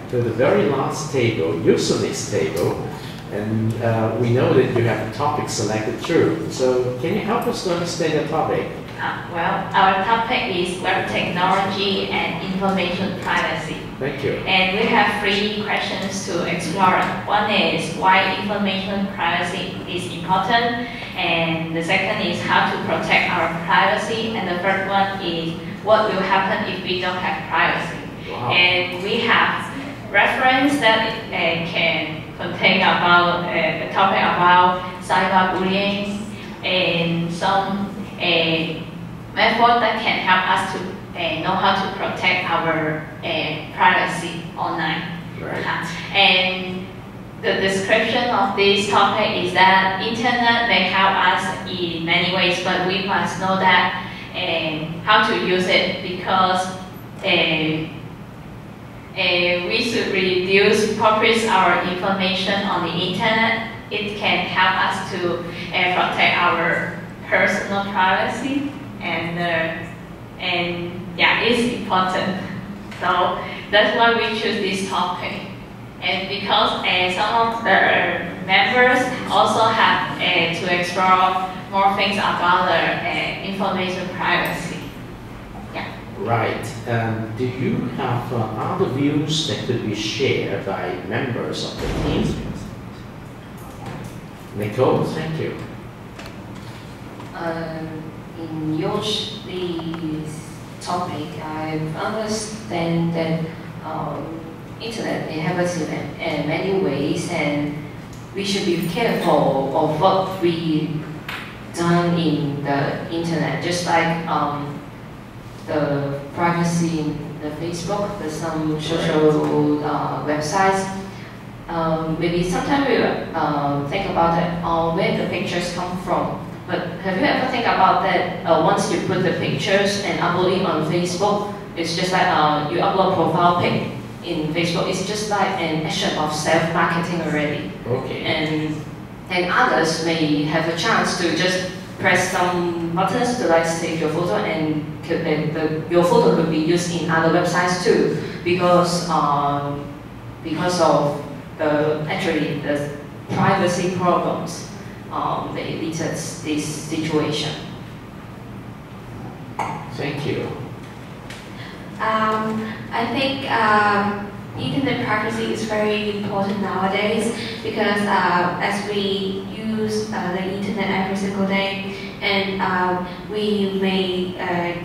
S1: to the very last table, Yusumi's table?
S9: And we know that you have a topic selected through. So can you help us to understand the topic?
S4: Well, our topic is web technology and information privacy.
S9: Thank you.
S4: And we have 3 questions to explore. One is why information privacy is important, and the second is how to protect our privacy, and the third one is what will happen if we don't have privacy.
S9: Wow.
S4: And we have reference that can contain about a topic about cyberbullying and some method that can help us to know how to protect our privacy online.
S9: Right.
S4: And the description of this topic is that internet may help us in many ways, but we must know that how to use it, because we should reduce publish our information on the internet. It can help us to protect our personal privacy, and yeah, it's important. So that's why we choose this topic. And because some of the members also have to explore more things about the information privacy. Yeah.
S9: Right. Do you have other views that could be shared by members of the team? Nicole, thank you.
S10: In this topic, I understand that internet inhabits in many ways, and we should be careful of what we done in the internet. Just like the privacy in the Facebook, there's some social websites. Maybe sometimes we think about it, where the pictures come from. But have you ever think about that? Once you put the pictures and upload it on Facebook, it's just like you upload profile pic in Facebook. It's just like an action of self-marketing already.
S9: Okay.
S10: And others may have a chance to just press some buttons to like save your photo, and your photo could be used in other websites too, because of the privacy problems. They lead to this situation.
S9: Thank you.
S6: I think internet privacy is very important nowadays, because as we use the internet every single day, and we may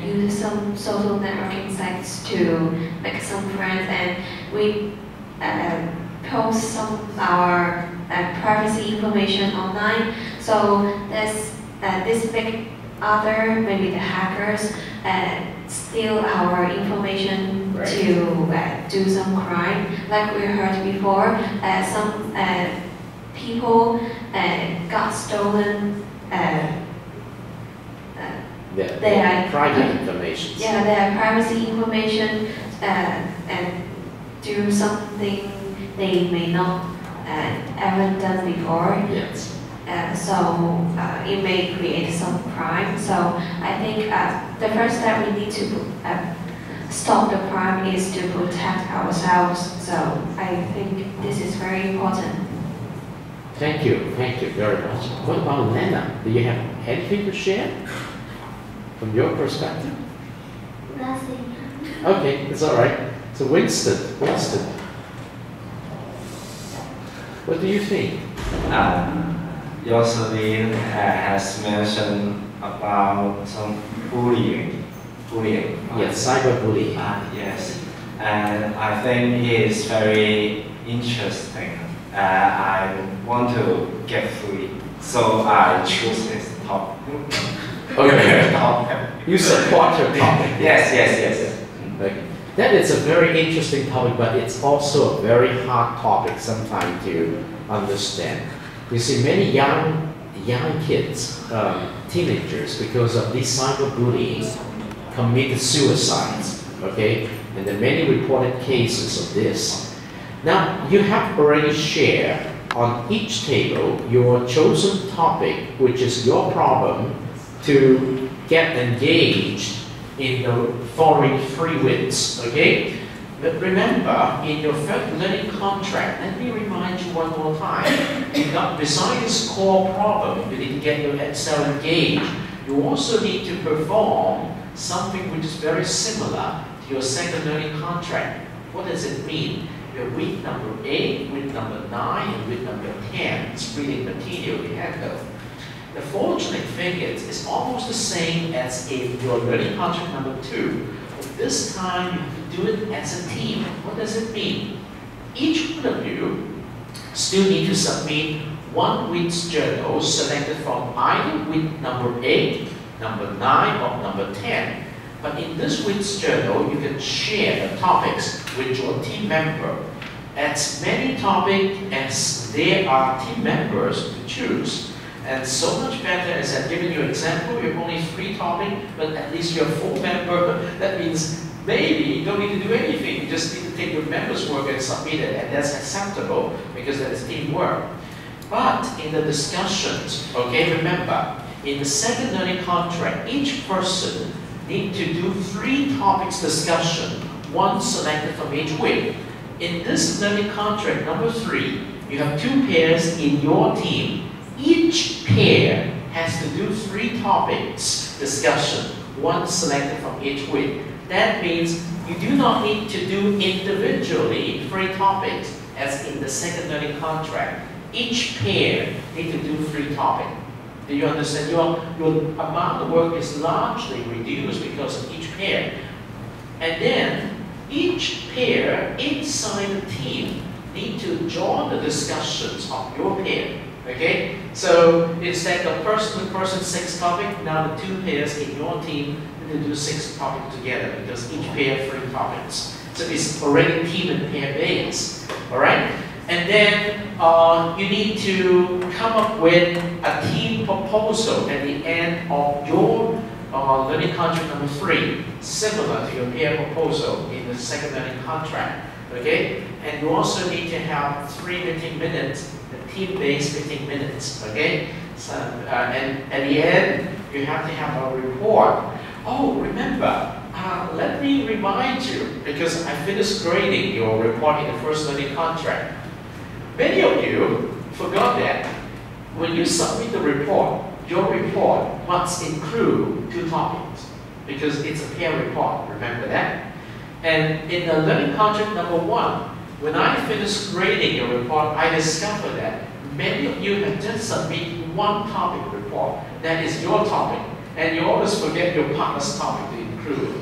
S6: use some social networking sites to make some friends, and we post some of our privacy information online. So this make other, maybe the hackers, steal our information to do some crime. Like we heard before, some people got stolen
S9: their private information.
S6: Yeah, their privacy information, and do something they may not ever done before.
S9: Yes.
S6: So it may create some crime. So I think the first step we need to stop the crime is to protect ourselves. So I think this is very important.
S9: Thank you very much. What about Lena? Do you have anything to share from your perspective?
S5: Nothing.
S9: Okay, it's all right. So Winston, what do you think?
S11: Jocelyn has mentioned about some bullying.
S9: Yes, cyberbullying.
S11: Yes, and I think it is very interesting. I want to get free, so I choose this topic.
S9: Okay. You support your topic.
S11: Yes.
S9: Okay. That is a very interesting topic, but it's also a very hard topic sometimes to understand. You see, many young kids, teenagers, because of this cyberbullying, committed suicides. Okay, and there are many reported cases of this. Now, you have already shared on each table your chosen topic, which is your problem, to get engaged in the following 3 wins. Okay. But remember, in your first learning contract, let me remind you one more time, besides this core problem, you need to get your Excel engaged, you also need to perform something which is very similar to your second learning contract. What does it mean? Your week number 8, week number 9, and week number 10 is reading material we handle. The fortunate thing is, it's almost the same as in your learning contract number 2. But this time, you have to do it as a team. What does it mean? Each one of you still need to submit one week's journal selected from either week number 8, number 9, or number 10. But in this week's journal, you can share the topics with your team member. As many topics as there are team members to choose. And so much better, as I've given you an example, you have only 3 topics, but at least you're a full member. That means maybe you don't need to do anything. You just need to take your members' work and submit it, and that's acceptable because that is teamwork. But in the discussions, okay, remember, in the second learning contract, each person needs to do 3 topics discussion, one selected from each week. In this learning contract number 3, you have 2 pairs in your team. Each pair has to do 3 topics discussion, one selected from each week. That means you do not need to do individually 3 topics as in the second learning contract. Each pair needs to do 3 topics. Do you understand? Your amount of work is largely reduced because of each pair. And then each pair inside the team need to join the discussions of your pair. Okay? So instead of person-to-person 6 topics, now the 2 pairs in your team need to do 6 topics together because each pair 3 topics. So it's already team and pair based. Alright? And then you need to come up with a team proposal at the end of your learning contract number 3, similar to your peer proposal in the second learning contract. Okay? And you also need to have 3 meeting minutes, the team-based meeting minutes. Okay? So, and at the end, you have to have a report. Oh, remember, let me remind you, because I finished grading your report in the first learning contract. Many of you forgot that when you submit the report, your report must include 2 topics because it's a peer report, remember that? And in the learning contract number 1, when I finished grading your report, I discovered that many of you have just submitted 1 topic report. That is your topic. And you always forget your partner's topic to include.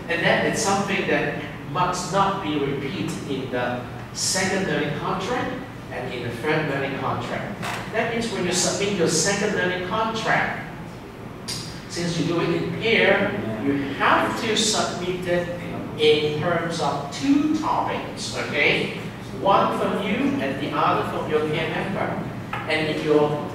S9: And that is something that must not be repeated in the second learning contract and in the third learning contract. That means when you submit your second learning contract, since you do it in pair, you have to submit it in terms of 2 topics, okay? One from you and the other from your peer member. And in your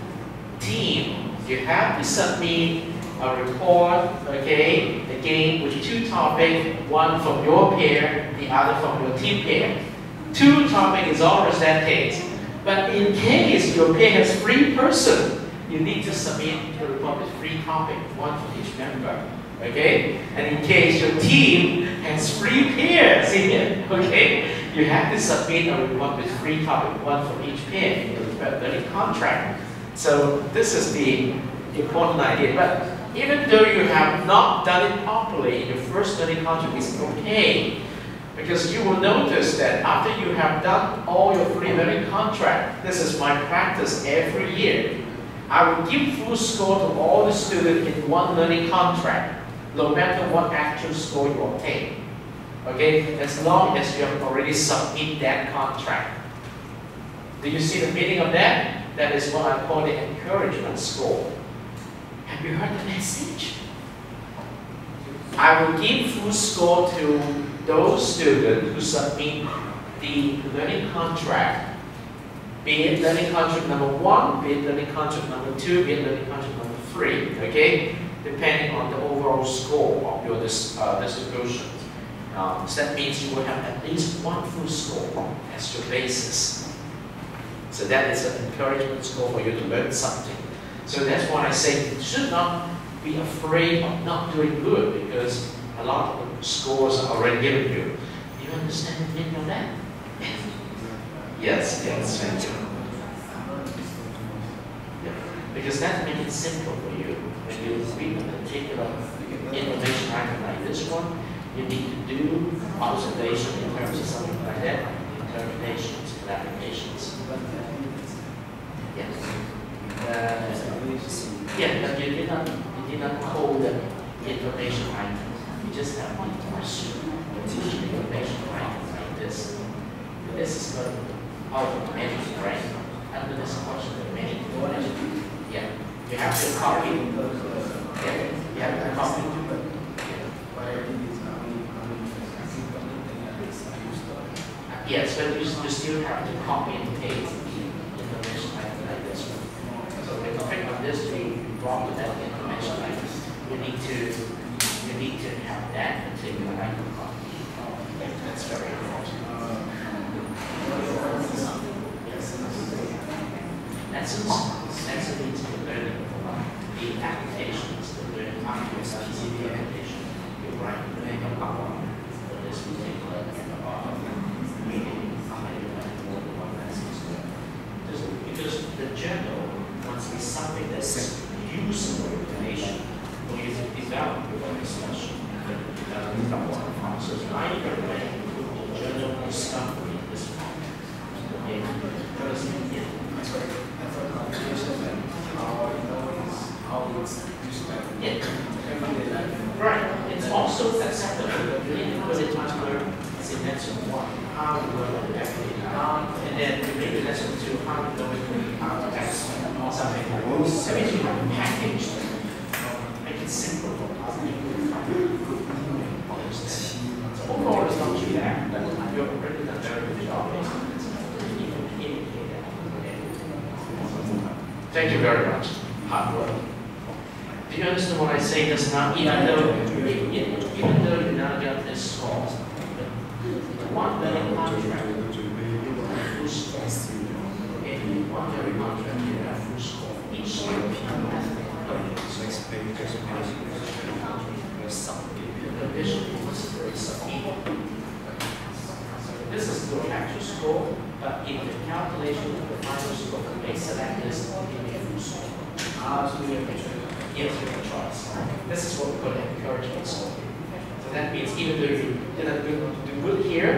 S9: team, you have to submit a report, okay, again with 2 topics, one from your pair, the other from your team pair. 2 topics is always that case. But in case your pair has 3 persons, you need to submit the report with 3 topics, one for each member. Okay? And in case your team has 3 pairs in it, okay, you have to submit a report with 3 topics, one for each pair in the learning contract. So this is the important idea. But even though you have not done it properly in your first learning contract, it's okay. Because you will notice that after you have done all your 3 learning contracts, this is my practice every year. I will give full score to all the students in 1 learning contract, no matter what actual score you obtain. Okay, as long as you have already submitted that contract. Do you see the meaning of that? That is what I call the encouragement score. Have you heard the message? I will give full score to those students who submit the learning contract, be it learning contract number 1, be it learning contract number 2, be it learning contract number 3, okay? Depending on the overall score of your distribution. So that means you will have at least 1 full score as your basis. So that is an encouragement score for you to learn something. So that's why I say you should not be afraid of not doing good because a lot of the scores are already given you. Do you understand the meaning of that? Yes, thank you. Yeah. Because that makes it simple for you. When you read a particular information item like this one, you need to do observation in terms of something like that, interpretations and applications. Yes. But you did not code the information item. You just have to assume the information item like this. This is not out of anything, right? Under this question, there are many information. Yeah. You have to copy. Yeah. You have to copy. Yes, but you still have to copy and paste the information like this one. So when you click on this, you drop to that information like this. You need to have that particular item copy. That's very important. That's a means to learning the applications, to learn after the CCP application. You write the name of our for this particular because the journal wants to be something that's useful information for you to develop your discussion. So I recommend the journal discovery in this form. Okay? Because right. It's also acceptable. You need to put it under lesson 1, how to learn everything, and then maybe lesson 2, how to know how to explain or something like that. So if you have packaged make it simple for other people to understand. So overall, it's not too bad, but you're already done a very good job. Thank you very much. Hard work. Do you understand what I say just now? Even though you now get this score, one very contract, you will have full score. And one very contract, you will have full score. Each score this is the actual score, but in the calculation of the final score, you may select this and give me a full score. Yes, you can choice. This is what we call encouragement score. So that means even though you didn't do good here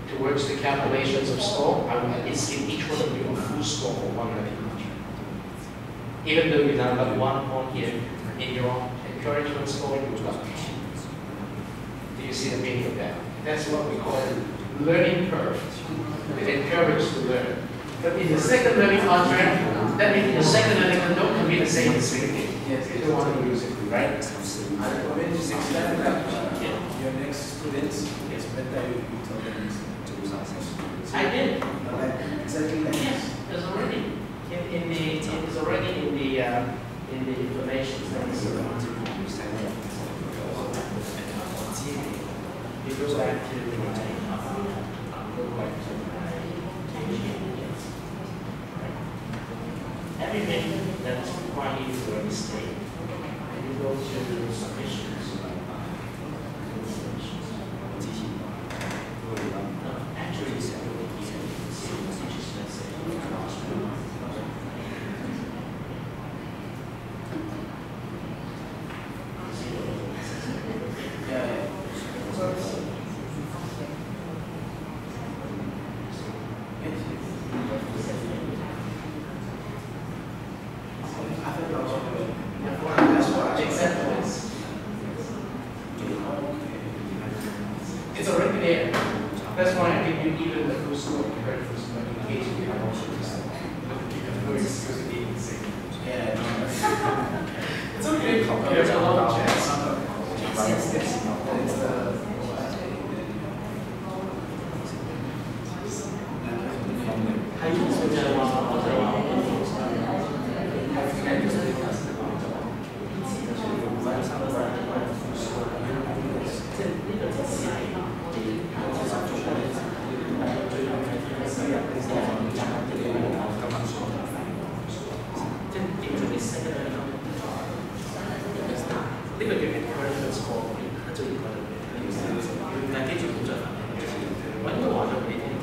S9: towards the calculations of score, I will at least give each one of you a full score for one learning contract. Even though you now got 1 point here in your encouragement score, you got 2. Do you see the meaning of that? That's what we call learning curve. It encourages to learn. But in the second learning contract, that means the second learning contract can be the same thing. Yes, you don't want to use it, right?
S7: I recommend you next time that your next students, it's better you tell them to use access.
S1: I did.
S7: Exactly like
S1: yes, it's already it's already in the information things. It goes back to everything that's required you to already state. And you go to submissions. Actually, it's it's already there. That's why I give you even the full score compared to the score in case you have also just it's okay. There's a lot of chance. 揾個話就俾你聽。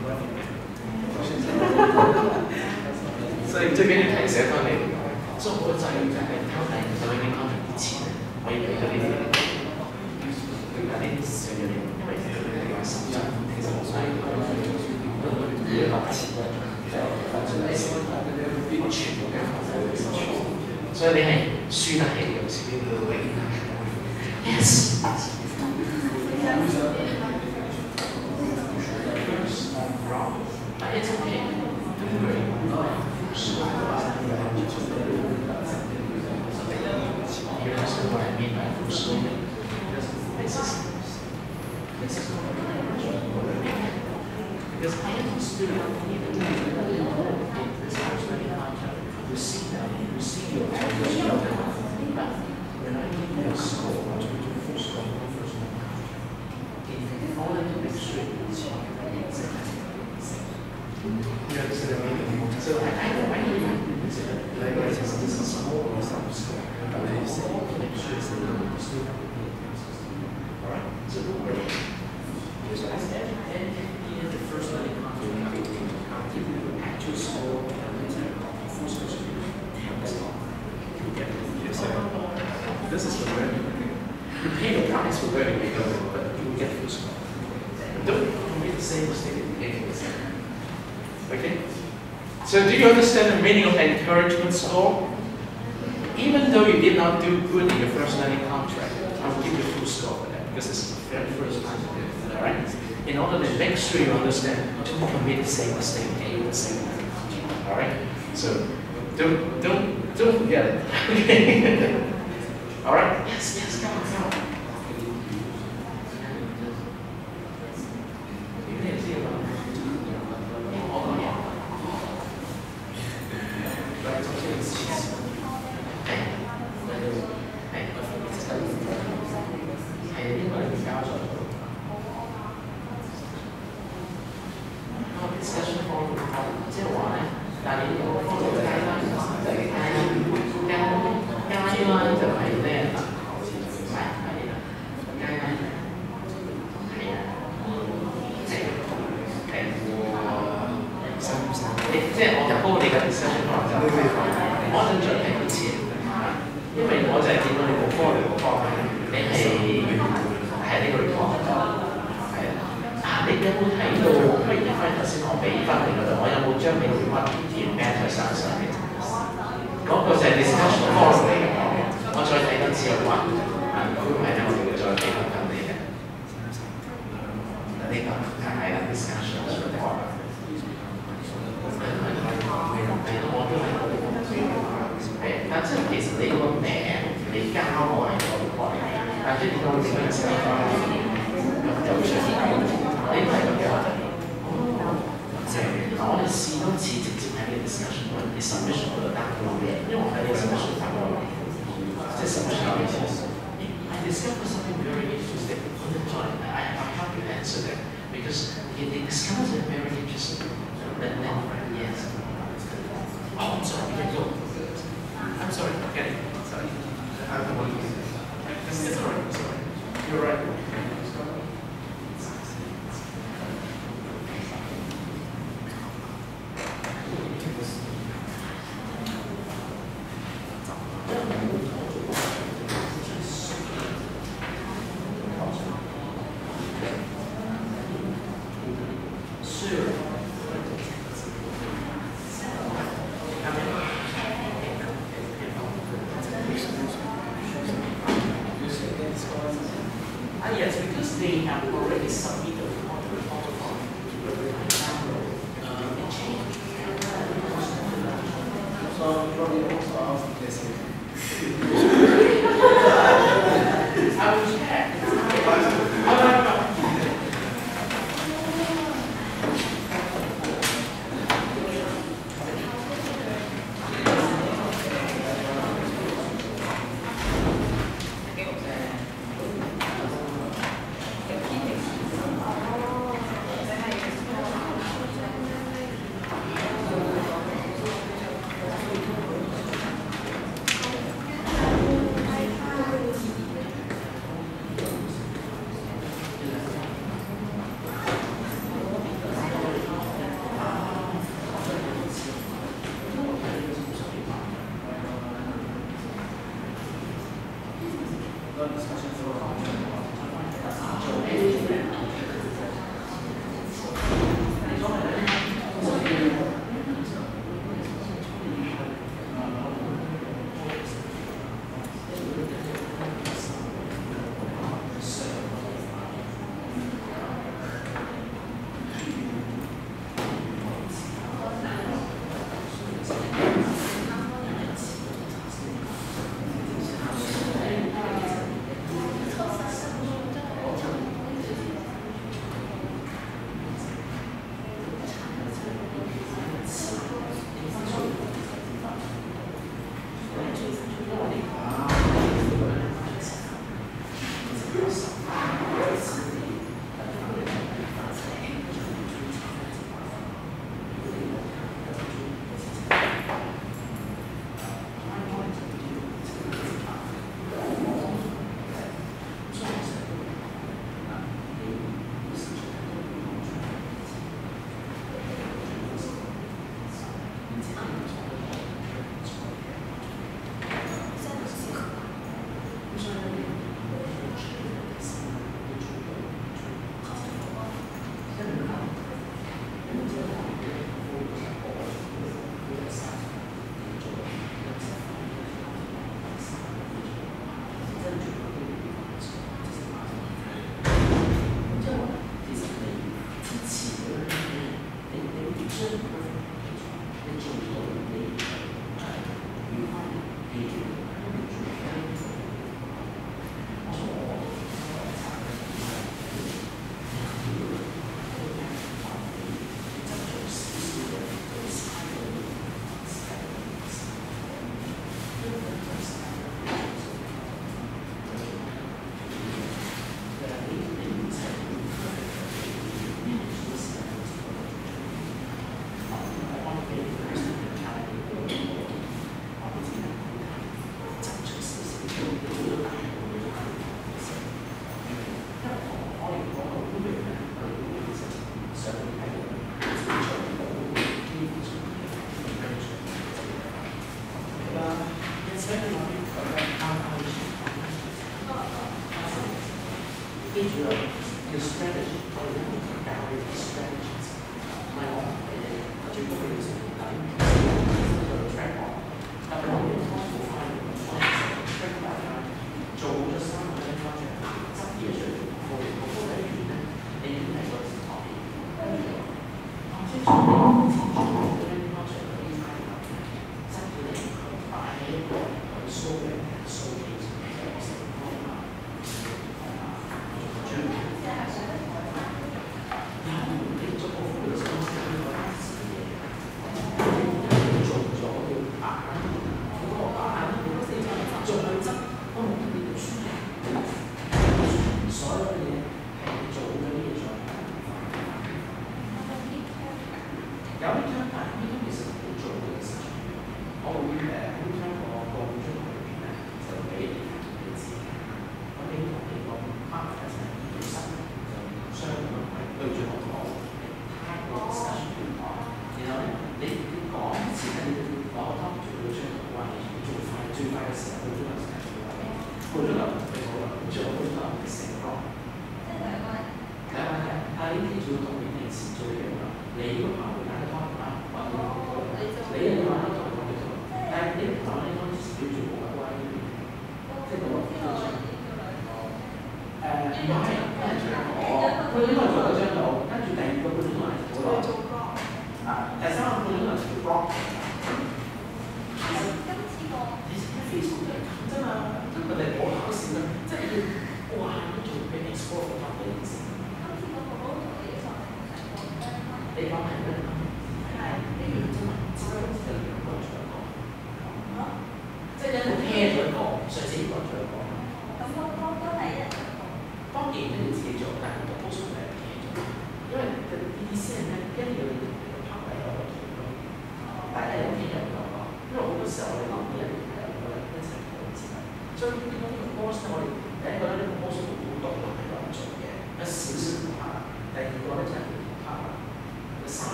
S1: 所以最緊要提醒翻你，所以我嘅責任就係交第就已經安排啲錢，可以俾到呢啲人。但呢啲少咗啲，因為佢哋嘅手續其實所以要落錢，我全部嘅所以你係輸得起有時呢個位。Yes. But it's okay. Don't worry. You understand what I mean by full This is because I am a student, even this actually you see that, you see your average but when I give you a score, I do full score first in order to make sure it's you understand what I mean? So I know like this is a small or some score, but I say to make sure it's a little student. Alright, so don't worry. So I said, and in the first learning content, I will give you the actual score and the full score. This is the learning. You pay the price for learning, but you will get full score. Don't make the same mistake at the beginning. Okay? So do you understand the meaning of encouragement score? Even though you did not do good in your first learning contract, I will give you a full score for that because this is the very first time to do it. Alright? In order to make sure you understand, don't commit the same mistake again in the same learning contract. Alright? So don't forget it. Okay? Alright? Yes, come on.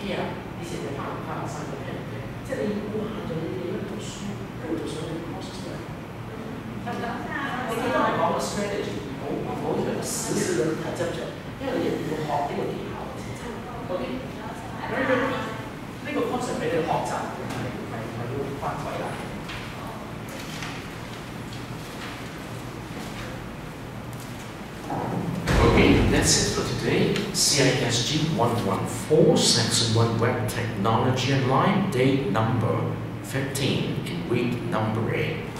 S1: pair 以前就拍唔拍三個 pair 即係你哇做呢啲咁讀書，跟住
S9: that's it for today. CISG114, Section 1 Web Technology Online, date number 15 in week number 8.